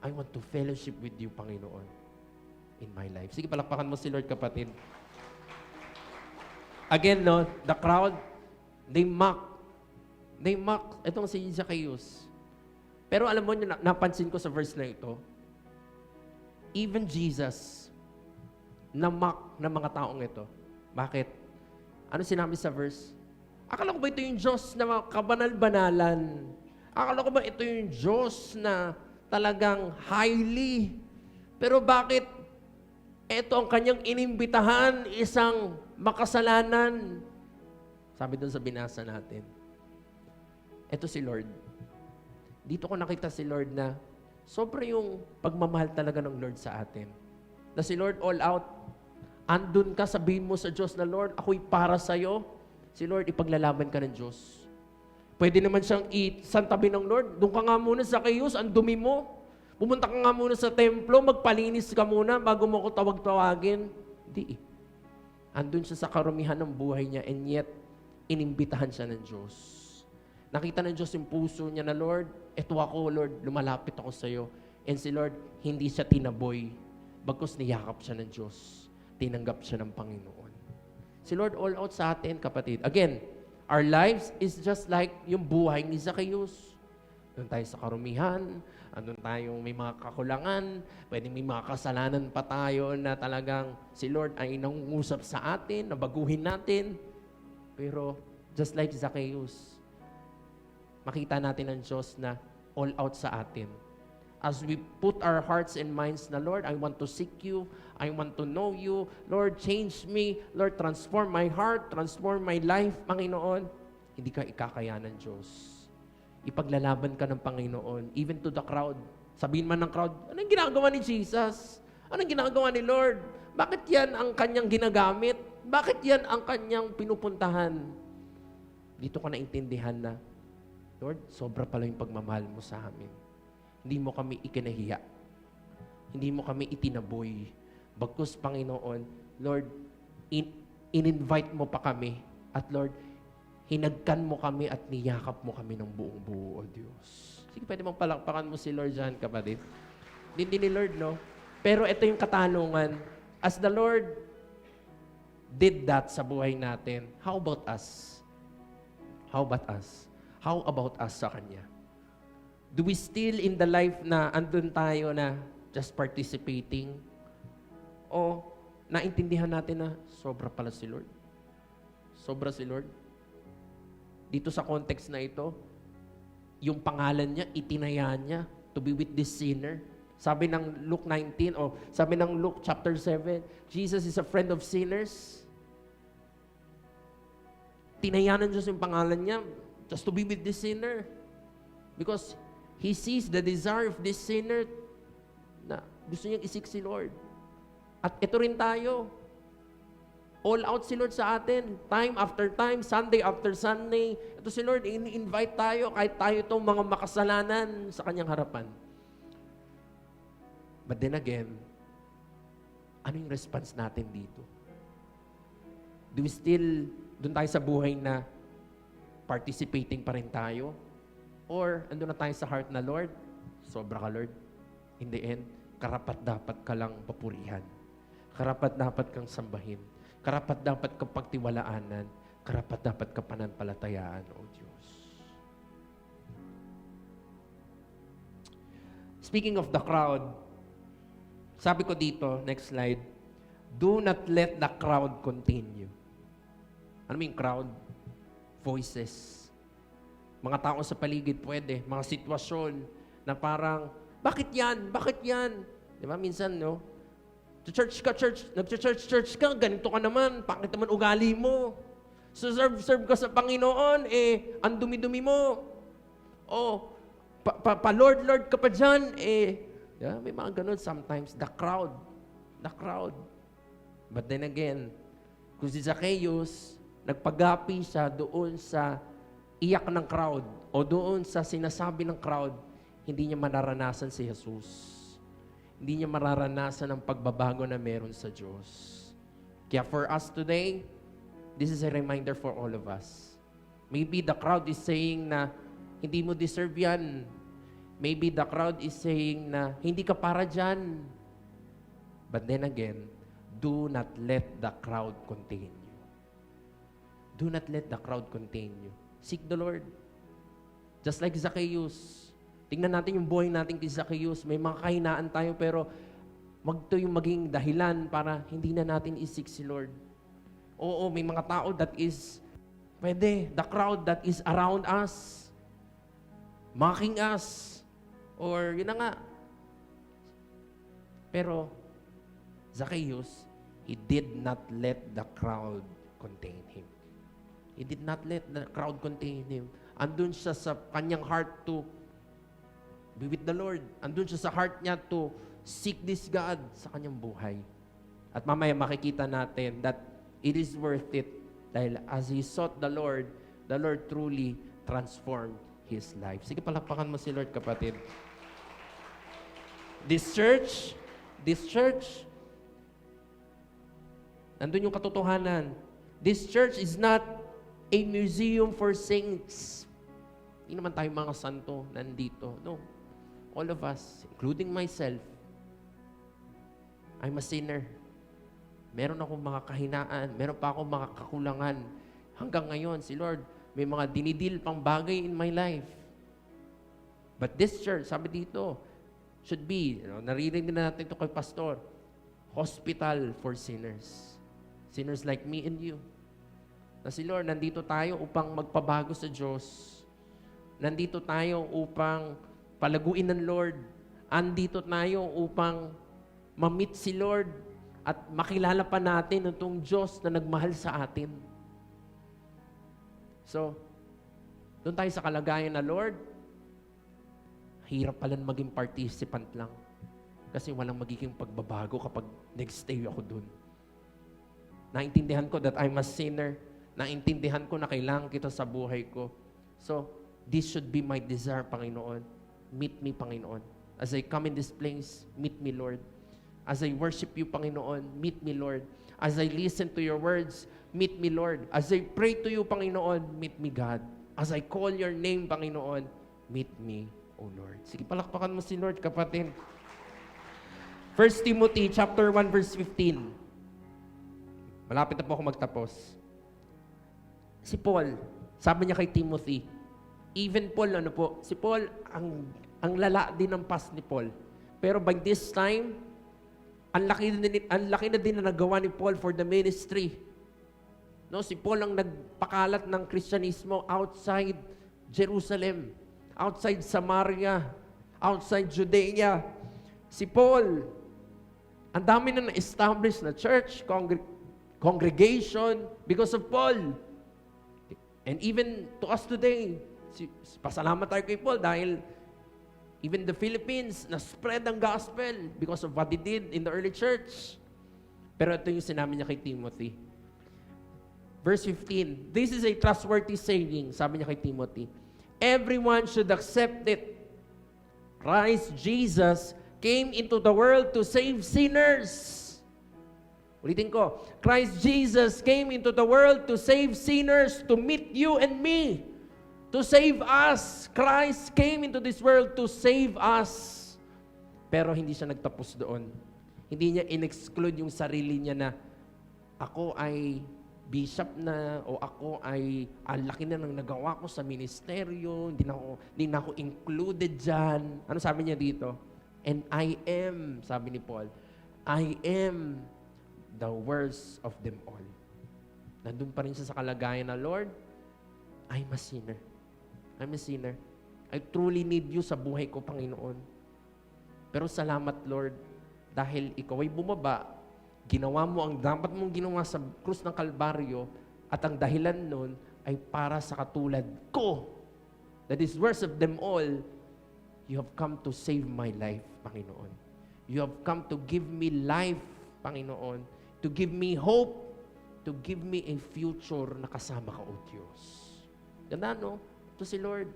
I want to fellowship with you, Panginoon, in my life. Sige, palakpakan mo si Lord, kapatid. Again, no, the crowd, they mock. Itong si Zacchaeus. Pero alam mo, napansin ko sa verse na ito, even Jesus, na-mock ng mga taong ito. Bakit? Ano sinabi sa verse? Akala ko ba ito yung Diyos na kabanal-banalan? Akala ko ba ito yung Diyos na talagang highly? Pero bakit ito ang kanyang inimbitahan, isang makasalanan? Sabi doon sa binasa natin. Ito si Lord. Dito ko nakita si Lord na sobra yung pagmamahal talaga ng Lord sa atin. Na si Lord all out. Andun ka, sabihin mo sa Diyos na, Lord, ako'y para sa'yo. Si Lord, ipaglalaban ka ng Diyos. Pwede naman siyang isantabi ng Lord. Doon ka nga muna sa Zacchaeus, ang dumi mo. Pumunta ka nga muna sa templo, magpalinis ka muna bago mo ko tawag-tawagin. Hindi eh. Andun siya sa karumihan ng buhay niya and yet, inimbitahan siya ng Diyos. Nakita ng Diyos yung puso niya na, Lord, eto ako, Lord, lumalapit ako sa iyo. And si Lord, hindi siya tinaboy. Bagkus niyakap siya ng Diyos. Tinanggap siya ng Panginoon. Si Lord all out sa atin, kapatid. Again, our lives is just like yung buhay ni Zacchaeus. Doon tayo sa karumihan, andun tayong may mga kakulangan, pwedeng may mga kasalanan pa tayo na talagang si Lord ay nangungusap sa atin, na baguhin natin. Pero just like Zacchaeus, makita natin ang Diyos na all out sa atin. As we put our hearts and minds na, Lord, I want to seek you. I want to know you. Lord, change me. Lord, transform my heart. Transform my life, Panginoon. Hindi ka ikakaya ng Diyos. Ipaglalaban ka ng Panginoon. Even to the crowd. Sabihin man ng crowd, anong ginagawa ni Jesus? Anong ginagawa ni Lord? Bakit yan ang kanyang ginagamit? Bakit yan ang kanyang pinupuntahan? Dito ko naintindihan na, Lord, sobra pala yung pagmamahal mo sa amin. Hindi mo kami ikinahiya. Hindi mo kami itinaboy. Bagkus, Panginoon, Lord, in-invite mo pa kami. At Lord, hinagkan mo kami at niyakap mo kami ng buong buo, O Diyos. Sige, pwede mong palakpakan mo si Lord dyan, kapatid. Hindi ni Lord, no? Pero ito yung katanungan. As the Lord did that sa buhay natin, how about us? How about us? How about us sa Kanya? Do we still in the life na andun tayo na just participating? O naintindihan natin na sobra pala si Lord? Sobra si Lord? Dito sa context na ito, yung pangalan niya, itinaya niya to be with this sinner. Sabi ng Luke 19, o sabi ng Luke chapter 7, Jesus is a friend of sinners. Tinaya ng Diyos yung pangalan niya just to be with this sinner. Because He sees the desire of this sinner na gusto niyang isik si Lord. At ito rin tayo. All out si Lord sa atin. Time after time, Sunday after Sunday. Ito si Lord, ini-invite tayo kahit tayo itong mga makasalanan sa kanyang harapan. But then again, ano yung response natin dito? Do we still, doon tayo sa buhay na participating pa rin tayo? Or andun na tayo sa heart na, Lord, sobra ka, Lord. In the end, karapat-dapat ka lang papurihan. Karapat-dapat kang sambahin. Karapat-dapat kang pagtiwalaanan. Karapat-dapat ka pananampalatayaan, O Diyos. Speaking of the crowd, sabi ko dito, next slide, do not let the crowd continue. Ano yung crowd? Voices. Mga tao sa paligid pwede. Mga sitwasyon na parang, bakit yan? Bakit yan? Di ba? Minsan, no? Church ka, nag-church ka, ganito ka naman, bakit naman ugali mo? So serve ka sa Panginoon, ang dumi-dumi mo. O, pa-Lord ka pa dyan, yeah, may mga ganun sometimes. The crowd. But then again, kung si Zacchaeus, nagpagapi siya doon sa iyak ng crowd o doon sa sinasabi ng crowd, hindi niya mararanasan si Jesus. Hindi niya mararanasan ang pagbabago na meron sa Diyos. Kaya for us today, this is a reminder for all of us. Maybe the crowd is saying na hindi mo deserve yan. Maybe the crowd is saying na hindi ka para dyan. But then again, do not let the crowd contain you. Do not let the crowd contain you. Seek the Lord. Just like Zacchaeus. Tingnan natin yung buhay natin kay Zacchaeus. May mga kahinaan tayo pero wag to yung maging dahilan para hindi na natin isik si Lord. Oo, may mga tao that is, pwede, the crowd that is around us, mocking us, or yun na nga. Pero, Zacchaeus, he did not let the crowd contain him. He did not let the crowd contain him. Andun siya sa kanyang heart to be with the Lord. Andun siya sa heart niya to seek this God sa kanyang buhay. At mamaya makikita natin that it is worth it dahil as he sought the Lord truly transformed his life. Sige, palakpakan mo si Lord, kapatid. This church, nandun yung katotohanan. This church is not a museum for saints. Hindi naman tayo mga santo nandito. No. All of us, including myself, I'm a sinner. Meron akong mga kahinaan, meron pa akong mga kakulangan. Hanggang ngayon, si Lord, may mga dinidil pang bagay in my life. But this church, sabi dito, should be, naririnig na natin ito kay Pastor, hospital for sinners. Sinners like me and you. Na si Lord, nandito tayo upang magpabago sa Diyos. Nandito tayo upang palaguin ng Lord. Andito tayo upang ma-meet si Lord at makilala pa natin itong Diyos na nagmahal sa atin. So, doon tayo sa kalagayan na, Lord, hirap pala maging participant lang. Kasi walang magiging pagbabago kapag nag-stay ako doon. Naintindihan ko that I'm a sinner. Naintindihan ko na kailangan kita sa buhay ko. So, this should be my desire, Panginoon. Meet me, Panginoon. As I come in this place, meet me, Lord. As I worship you, Panginoon, meet me, Lord. As I listen to your words, meet me, Lord. As I pray to you, Panginoon, meet me, God. As I call your name, Panginoon, meet me, O Lord. Sige, palakpakan mo si Lord, kapatid. 1 Timothy chapter 1, verse 15. Malapit na po ako magtapos. Si Paul, sabi niya kay Timothy, even Paul, si Paul, ang lala din ng past ni Paul. Pero by this time, ang laki na din na nagawa ni Paul for the ministry. No, si Paul ang nagpakalat ng Kristyanismo outside Jerusalem, outside Samaria, outside Judea. Si Paul, ang dami na na-establish na church, congregation, because of Paul. And even to us today, pasalamat tayo kay Paul dahil even the Philippines na-spread ang gospel because of what he did in the early church. Pero ito yung sinabi niya kay Timothy. Verse 15, this is a trustworthy saying, sabi niya kay Timothy, everyone should accept it. Christ Jesus came into the world to save sinners. Ulitin ko, Christ Jesus came into the world to save sinners, to meet you and me, to save us. Christ came into this world to save us. Pero hindi siya nagtapos doon. Hindi niya in-exclude yung sarili niya na ako ay bishop na o ako ay ang laki na ng nagawa ko sa ministeryo, hindi na ako included dyan. Ano sabi niya dito? And I am, sabi ni Paul, I am the worst of them all. Nandun pa rin siya sa kalagayan na, Lord, I'm a sinner. I'm a sinner. I truly need you sa buhay ko, Panginoon. Pero salamat, Lord, dahil ikaw ay bumaba, ginawa mo ang dapat mong ginawa sa krus ng Kalbaryo at ang dahilan nun ay para sa katulad ko. That is worst of them all. You have come to save my life, Panginoon. You have come to give me life, Panginoon. To give me hope. To give me a future na kasama ka, O Diyos. Ganda, no? Ito si Lord.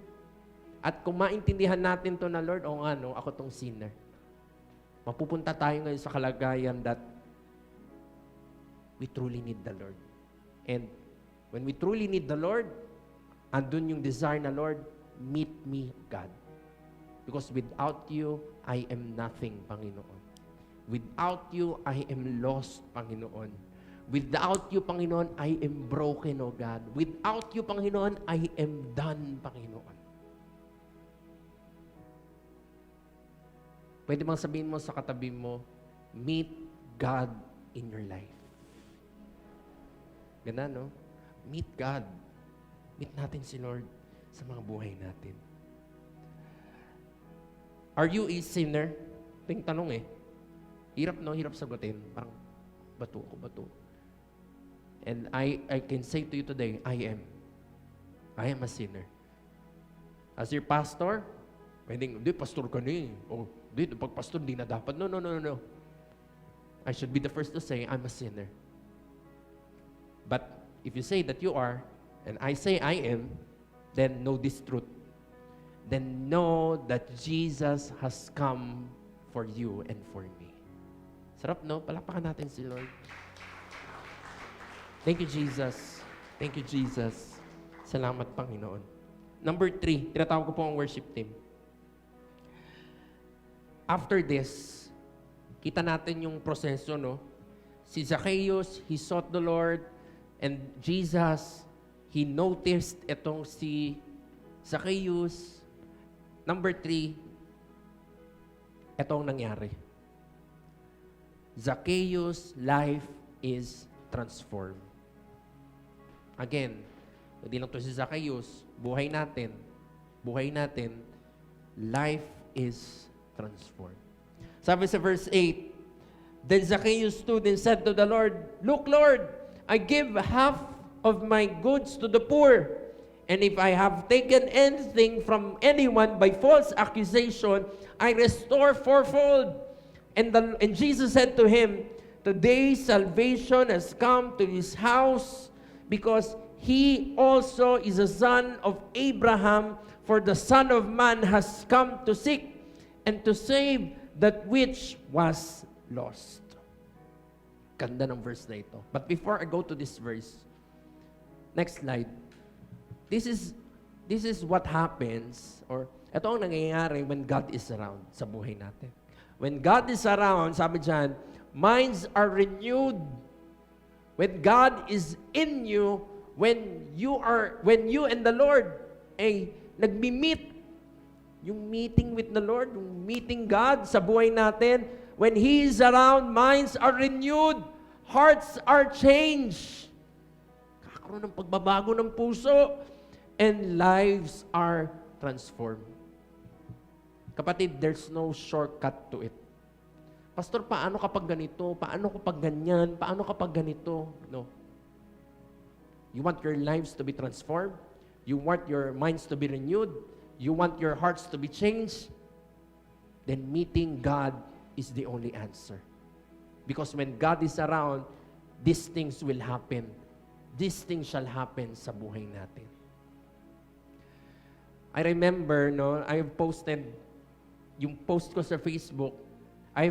At kung maintindihan natin to na, Lord, o nga, no, ako tong sinner. Mapupunta tayo ngayon sa kalagayan that we truly need the Lord. And when we truly need the Lord, andun yung desire na, Lord, meet me, God. Because without you, I am nothing, Panginoon. Without you, I am lost, Panginoon. Without you, Panginoon, I am broken, O God. Without you, Panginoon, I am done, Panginoon. Pwede bang sabihin mo sa katabi mo, meet God in your life. Ganda, no? Meet God. Meet natin si Lord sa mga buhay natin. Are you a sinner? Ito yung tanong eh. Hirap, no? Hirap sagutin. Parang, bato ako, bato. And I can say to you today, I am. I am a sinner. As your pastor, pwedeng, hindi, pastor ka na eh. O, hindi, pag pastor, hindi na dapat. No. I should be the first to say, I'm a sinner. But if you say that you are, and I say I am, then know this truth. Then know that Jesus has come for you and for me. Sarap, no? Palakpakan natin si Lord. Thank you, Jesus. Thank you, Jesus. Salamat, Panginoon. Number 3, tinatawag ko po ang worship team. After this, kita natin yung proseso, no? Si Zacchaeus, he sought the Lord, and Jesus, he noticed itong si Zacchaeus. Number 3, itong nangyari. Zacchaeus' life is transformed. Again, hindi lang to si Zacchaeus, buhay natin, life is transformed. Sabi sa verse 8, then Zacchaeus stood and said to the Lord, look, Lord, I give half of my goods to the poor. And if I have taken anything from anyone by false accusation, I restore fourfold. And Jesus said to him, today salvation has come to his house, because he also is a son of Abraham, for the Son of Man has come to seek and to save that which was lost. Ganda ng verse na ito. But before I go to this verse, next slide. This is what happens, or ito ang nangyayari when God is around sa buhay natin. When God is around, sabi dyan, minds are renewed. When God is in you, when you and the Lord ay nagmi-meet, yung meeting with the Lord, yung meeting God sa buhay natin, when He is around, minds are renewed, hearts are changed. Kakaroon ng pagbabago ng puso, and lives are transformed. Kapatid, there's no shortcut to it. Pastor, paano kapag ganito? Paano kapag ganyan? Paano kapag ganito? No. You want your lives to be transformed? You want your minds to be renewed? You want your hearts to be changed? Then meeting God is the only answer. Because when God is around, these things will happen. this thing shall happen sa buhay natin. I remember, no, I've posted, yung post ko sa Facebook, I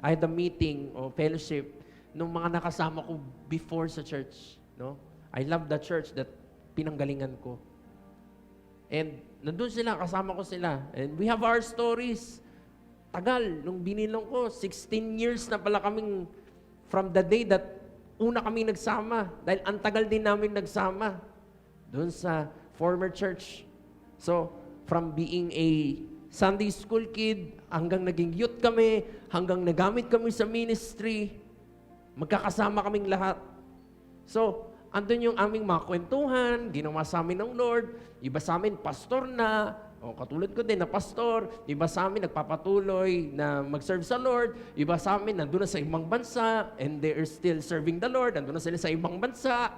had a meeting o fellowship nung mga nakasama ko before sa church, no? I love the church that pinanggalingan ko. And nandun sila, kasama ko sila. And we have our stories. Tagal, nung binilong ko, 16 years na pala kaming from the day that una kaming nagsama. Dahil ang tagal din namin nagsama doon sa former church. So, from being a Sunday school kid, hanggang naging youth kami, hanggang nagamit kami sa ministry, magkakasama kaming lahat. So, andun yung aming mga kwentuhan, ginawa sa amin ng Lord, iba sa amin pastor na, o katulad ko din na pastor, iba sa amin nagpapatuloy na mag-serve sa Lord, iba sa amin nandun na sa ibang bansa, and they are still serving the Lord, nandun na sila sa ibang bansa.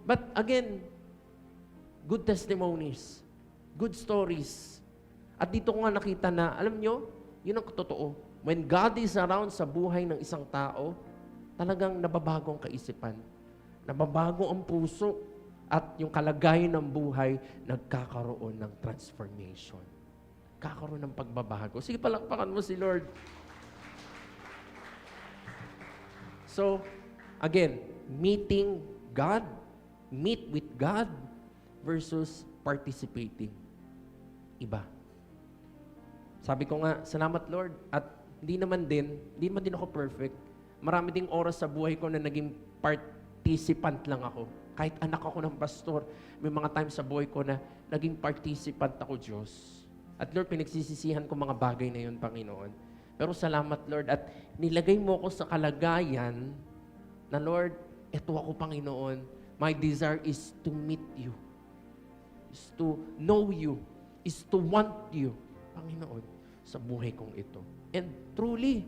But again, good testimonies, good stories. At dito ko nga nakita na, alam nyo, yun ang totoo. When God is around sa buhay ng isang tao, talagang nababago ang kaisipan. Nababago ang puso. At yung kalagayan ng buhay, nagkakaroon ng transformation. Kakaroon ng pagbabago. Sige, palakpakan mo si Lord. So, again, meeting God, meet with God, versus participating. Iba. Sabi ko nga, salamat Lord, at hindi naman din ako perfect. Marami ding oras sa buhay ko na naging participant lang ako. Kahit anak ako ng pastor, may mga times sa buhay ko na naging participant ako, Diyos. At Lord, pinagsisisihan ko mga bagay na yun, Panginoon. Pero salamat Lord, at nilagay mo ko sa kalagayan na Lord, eto ako, Panginoon. My desire is to meet you, is to know you, is to want you, Panginoon, sa buhay kong ito. And truly,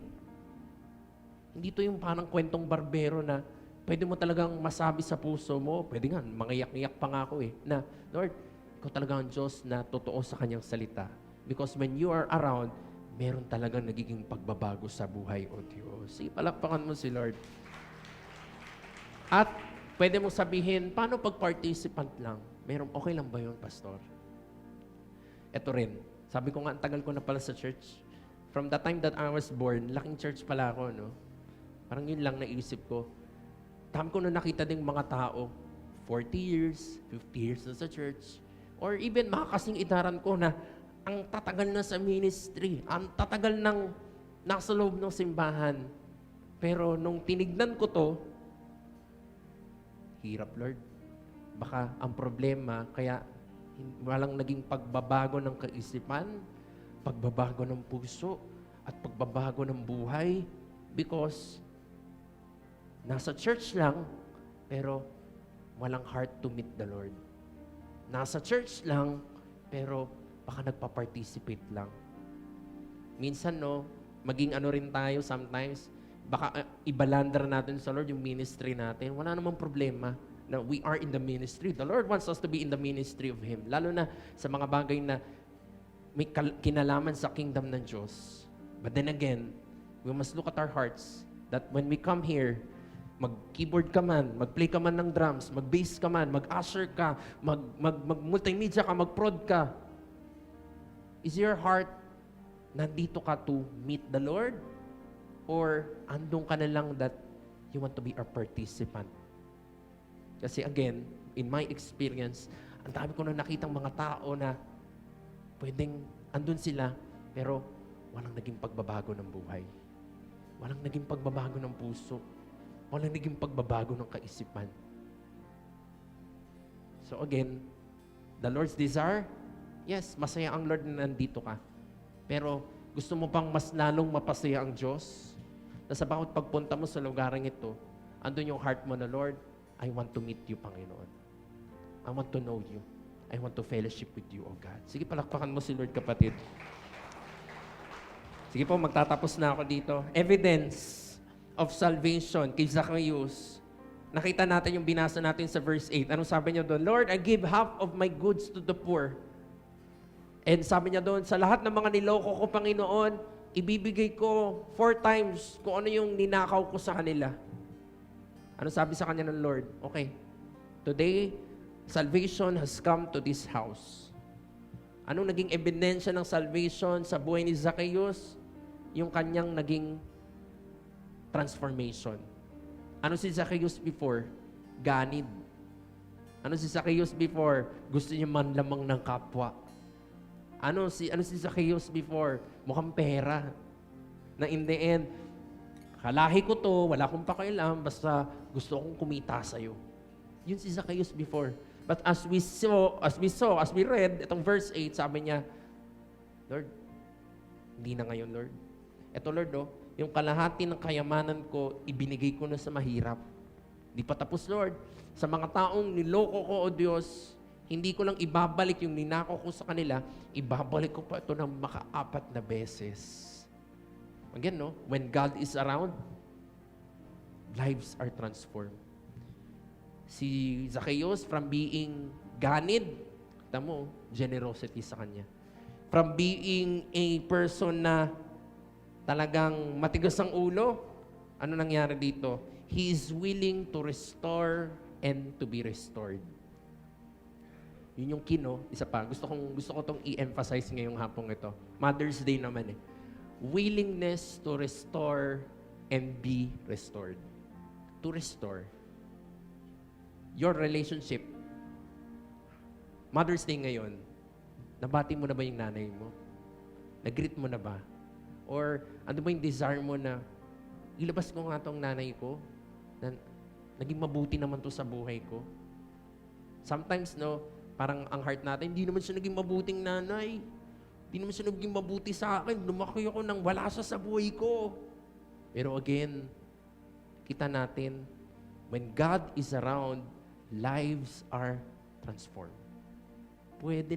hindi to yung parang kwentong barbero na pwede mo talagang masabi sa puso mo, pwede nga, mangiyak-iyak pa nga ako na, Lord, ikaw talaga ang Diyos na totoo sa kanyang salita. Because when you are around, meron talagang nagiging pagbabago sa buhay, O Diyos. Sige, palakpakan mo si Lord. At pwede mo sabihin, paano pag participant lang? Okay lang ba yun, Pastor? Ito rin. Sabi ko nga, ang tagal ko na pala sa church. From the time that I was born, laking church pala ako, no? Parang yun lang naisip ko. Dami ko na nakita ding mga tao, 40 years, 50 years na sa church, or even mga kasing idaran ko na ang tatagal na sa ministry, ang tatagal ng nasa loob ng simbahan. Pero nung tinignan ko to, hirap, Lord. Baka ang problema, kaya walang naging pagbabago ng kaisipan, pagbabago ng puso, at pagbabago ng buhay because nasa church lang, pero walang heart to meet the Lord. Nasa church lang, pero baka nagpa-participate lang. Minsan, no, maging ano rin tayo sometimes, baka ibalandra natin sa Lord yung ministry natin. Wala namang problema na we are in the ministry. The Lord wants us to be in the ministry of Him. Lalo na sa mga bagay na may kinalaman sa kingdom ng Diyos. But then again, we must look at our hearts that when we come here, mag-keyboard ka man, mag-play ka man ng drums, mag-bass ka man, mag-usher ka, mag-multimedia ka, mag-prod ka. Is your heart nandito ka to meet the Lord? Or andun ka na lang that you want to be a participant? Kasi again, in my experience, ang dami ko na nakitang mga tao na pwedeng andun sila, pero walang naging pagbabago ng buhay. Walang naging pagbabago ng puso. Walang naging pagbabago ng kaisipan. So again, the Lord's desire, yes, masaya ang Lord na nandito ka. Pero gusto mo pang mas lalong mapasaya ang Diyos? Na sa bawat pagpunta mo sa lugarang ito, andun yung heart mo na, Lord, I want to meet you, Panginoon. I want to know you. I want to fellowship with you, O God. Sige, palakpakan mo si Lord, kapatid. Sige po, magtatapos na ako dito. Evidence of salvation kay Zacchaeus. Nakita natin yung binasa natin sa verse 8. Anong sabi niya doon? Lord, I give half of my goods to the poor. And sabi niya doon, sa lahat ng mga niloko ko, Panginoon, ibibigay ko 4 times kung ano yung ninakaw ko sa kanila. Ano sabi sa kanya ng Lord? Okay, today, salvation has come to this house. Anong naging ebidensya ng salvation sa buhay ni Zacchaeus? Yung kanyang naging transformation. Ano si Zacchaeus before? Ganid. Ano si Zacchaeus before? Gusto niya manlamang ng kapwa. Ano si Zacchaeus before? Mukhang pera. Na in the end, kalahi ko to, wala akong pakialam, basta gusto kong kumita sa'yo. Yun si Zacchaeus before. But as we read, itong verse 8, sabi niya, Lord, hindi na ngayon, Lord. Ito, Lord, yung kalahati ng kayamanan ko, ibinigay ko na sa mahirap. Di pa tapos, Lord. Sa mga taong niloko ko, O Diyos, hindi ko lang ibabalik yung ninako ko sa kanila, ibabalik ko pa ito ng maka-4 na beses. Again, when God is around, lives are transformed. Si Zacchaeus, from being ganid, kita mo, generosity sa kanya. From being a person na talagang matigas ang ulo, ano nangyari dito? He is willing to restore and to be restored. Yun yung kino, isa pa. Gusto ko tong i-emphasize ngayong hapong ito. Mother's Day naman eh. Willingness to restore and be restored. To restore. Your relationship. Mother's Day ngayon, nabati mo na ba yung nanay mo? Nag-greet mo na ba? Or ano ba yung desire mo na ilabas ko nga tong nanay ko na naging mabuti naman to sa buhay ko? Sometimes, parang ang heart natin, hindi naman siya naging mabuting nanay. Hindi naman siya naging mabuti sa akin. Lumaki ako nang wala siya sa buhay ko. Pero again, kita natin, when God is around, lives are transformed. Pwede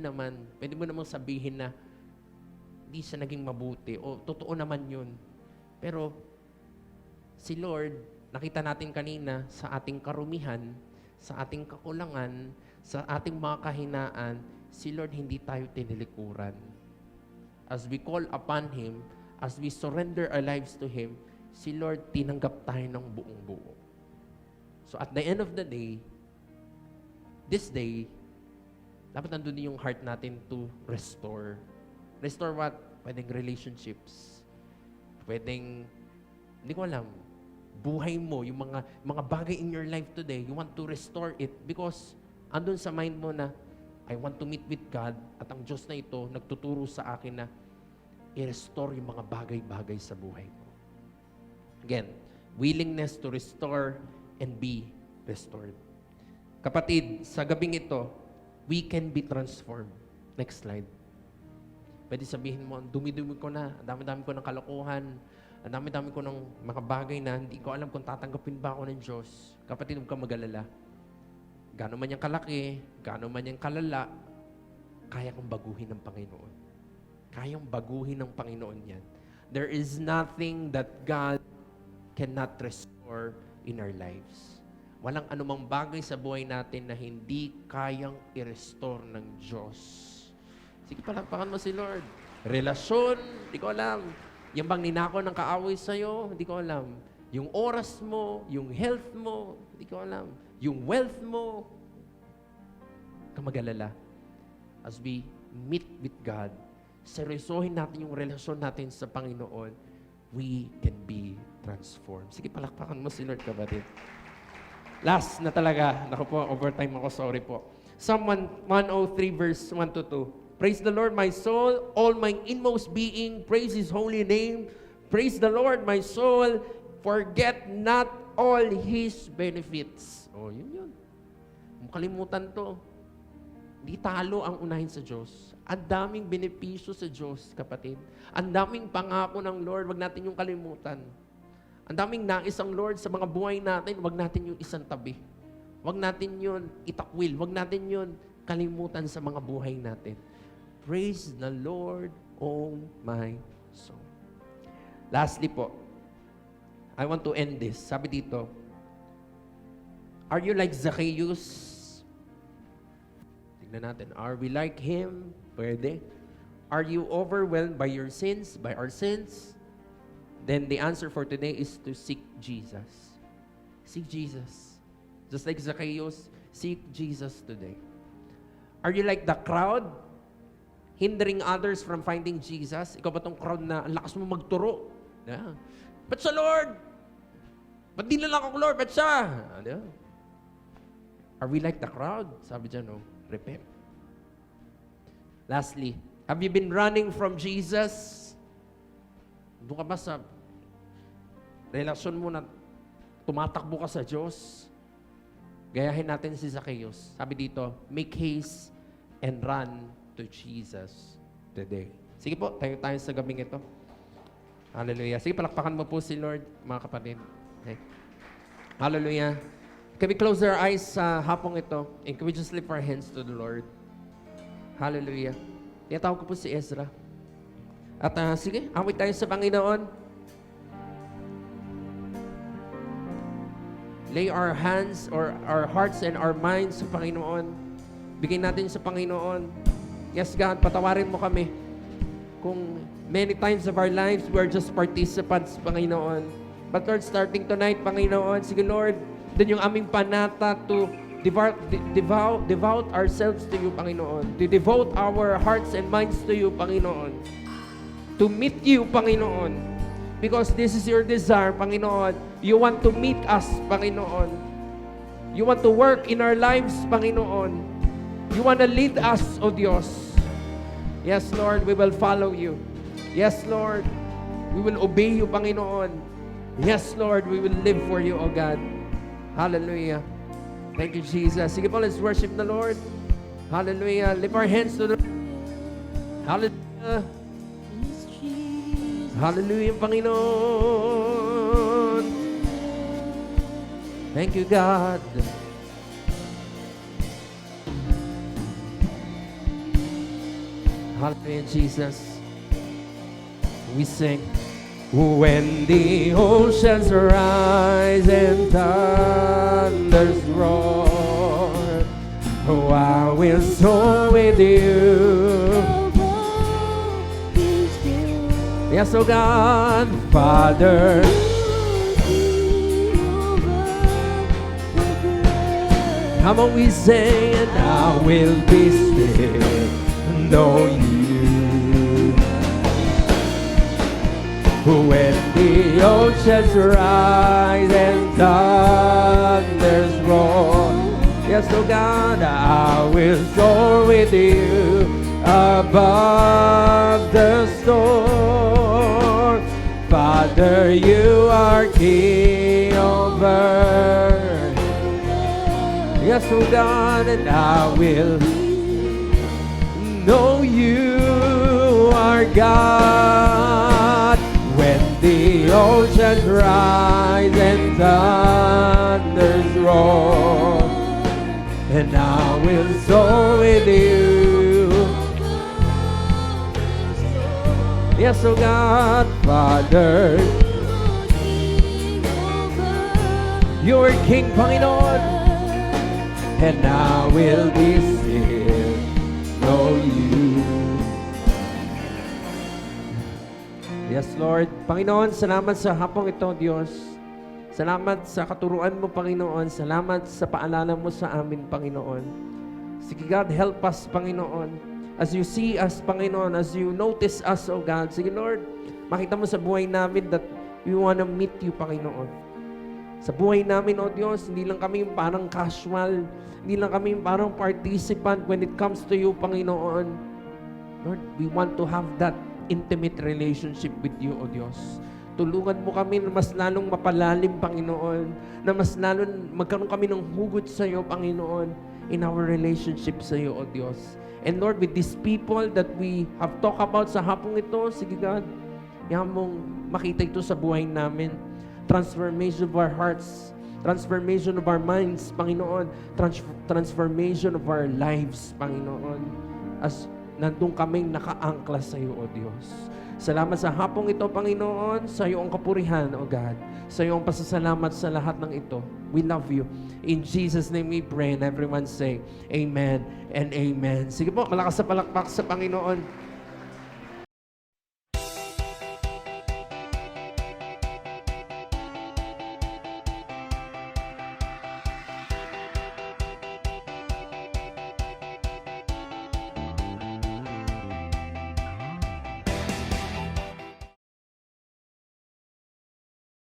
mo namang sabihin na hindi siya naging mabuti. O totoo naman yun. Pero si Lord, nakita natin kanina sa ating karumihan, sa ating kakulangan, sa ating mga kahinaan, si Lord hindi tayo tinilikuran. As we call upon Him, as we surrender our lives to Him, si Lord tinanggap tayo ng buong buo. So at the end of the day, this day, dapat nandun yung heart natin to restore. Restore what? Pwedeng relationships. Pwedeng, hindi ko alam, buhay mo, yung mga bagay in your life today, you want to restore it because andun sa mind mo na, I want to meet with God at ang Diyos na ito nagtuturo sa akin na i-restore yung mga bagay-bagay sa buhay ko. Again, willingness to restore and be restored. Kapatid, sa gabing ito, we can be transformed. Next slide. Pwede sabihin mo, ang dumi-dumi ko na, ang dami-dami ko ng kalokohan, ang dami-dami ko ng mga bagay na hindi ko alam kung tatanggapin ba ako ng Diyos. Kapatid, huwag kang mag-alala. Gano'n man yung kalaki, gano'n man yung kalala, kaya kong baguhin ng Panginoon. Kayang baguhin ng Panginoon yan. There is nothing that God cannot restore in our lives. Walang anumang bagay sa buhay natin na hindi kayang i-restore ng Diyos. Sige, palakpakan mo si Lord. Relasyon, hindi ko alam. Yung bang ninako ng kaaway sa'yo, hindi ko alam. Yung oras mo, yung health mo, hindi ko alam. Yung wealth mo, kamagalala. As we meet with God, seryosohin natin yung relasyon natin sa Panginoon, we can be transformed. Sige, palakpakan mo si Lord, kapatid. Last na talaga. Naku po, overtime ako, sorry po. Psalm 103 verse 1 to 2. Praise the Lord, my soul, all my inmost being, praise His holy name. Praise the Lord, my soul, forget not all His benefits. Oh, yun. Makalimutan to. Di talo ang unahin sa Diyos. Ang daming benepisyo sa Diyos, kapatid. Ang daming pangako ng Lord, wag natin yung kalimutan. Ang daming nais ang Lord sa mga buhay natin, wag natin yung isang tabi. Wag natin yun itakwil. Wag natin yun kalimutan sa mga buhay natin. Praise the Lord, oh my soul. Lastly po, I want to end this. Sabi dito, are you like Zacchaeus? Tignan natin. Are we like him? Pwede. Are you overwhelmed by your sins, by our sins? Then the answer for today is to seek Jesus. Seek Jesus. Just like Zacchaeus, seek Jesus today. Are you like the crowd? Hindering others from finding Jesus? Ikaw ba tong crowd na ang lakas mo magturo? Yeah. Ba't siya, Lord? Ba't di na lang ako, Lord? Ba't siya? Yeah. Are we like the crowd? Sabi dyan, no? Repent. Lastly, have you been running from Jesus? Doon ka ba sa relasyon mo na tumatakbo ka sa Diyos? Gayahin natin si Zacchaeus. Sabi dito, make haste and run to Jesus today. Sige po, tayo sa gabing ito. Hallelujah. Sige, palakpakan mo po si Lord, mga kapatid. Okay. Hallelujah. Can we close our eyes sa hapong ito? And can we just lift our hands to the Lord? Hallelujah. Tinatawag ko po si Ezra. At sige, awit tayo sa Panginoon. Lay our hands or our hearts and our minds sa Panginoon. Bigyan natin sa Panginoon. Yes, God, patawarin mo kami. Kung many times of our lives, we're just participants, Panginoon. But Lord, starting tonight, Panginoon, sige Lord, dun yung aming panata to devote ourselves to you, Panginoon. To devote our hearts and minds to you, Panginoon. To meet you, Panginoon. Because this is your desire, Panginoon. You want to meet us, Panginoon. You want to work in our lives, Panginoon. You want to lead us, O Diyos. Yes, Lord, we will follow you. Yes, Lord, we will obey you, Panginoon. Yes, Lord, we will live for you, O God. Hallelujah. Thank you, Jesus. Sige po, let's worship the Lord. Hallelujah. Lift our hands to the Hallelujah. Hallelujah, Panginoon. Thank you, God. Hallelujah, Jesus. We sing. When the oceans rise and thunders roar, oh, I will soar with you. Yes, oh God, Father. Come on, we sing, and I will be still, know you. When the oceans rise and thunders roar, yes, oh God, I will soar with you above the storm. Father, you are King over. Yes, oh God, and I will know you are God. When the oceans rise and thunders roar, and I will soar with you. Yes, oh God, Father, you're King, Panginoon, and I will be still, know you. Yes, Lord. Panginoon, salamat sa hapong ito, Diyos. Salamat sa katuruan mo, Panginoon. Salamat sa paalala mo sa amin, Panginoon. Sige, God, help us, Panginoon. As you see us, Panginoon, as you notice us, oh God. Sige, Lord, makita mo sa buhay namin that we want to meet you, Panginoon. Sa buhay namin, oh Diyos, hindi lang kami yung parang casual, hindi lang kami yung parang participant when it comes to you, Panginoon. Lord, we want to have that intimate relationship with you, O Diyos. Tulungan mo kami na mas lalong mapalalim, Panginoon, na mas lalong magkaroon kami ng hugot sa iyo, Panginoon, in our relationship sa iyo, O Diyos. And Lord, with these people that we have talked about sa hapong ito, sige God, yan mong makita ito sa buhay namin. Transformation of our hearts, transformation of our minds, Panginoon, transformation of our lives, Panginoon, as nandun kaming nakaangkla sa iyo, O Diyos. Salamat sa hapong ito, Panginoon, sa iyo ang kapurihan, O God. Sa iyo ang pasasalamat sa lahat ng ito. We love you. In Jesus' name we pray, and everyone say, Amen and Amen. Sige po, malakas sa palakpak sa Panginoon.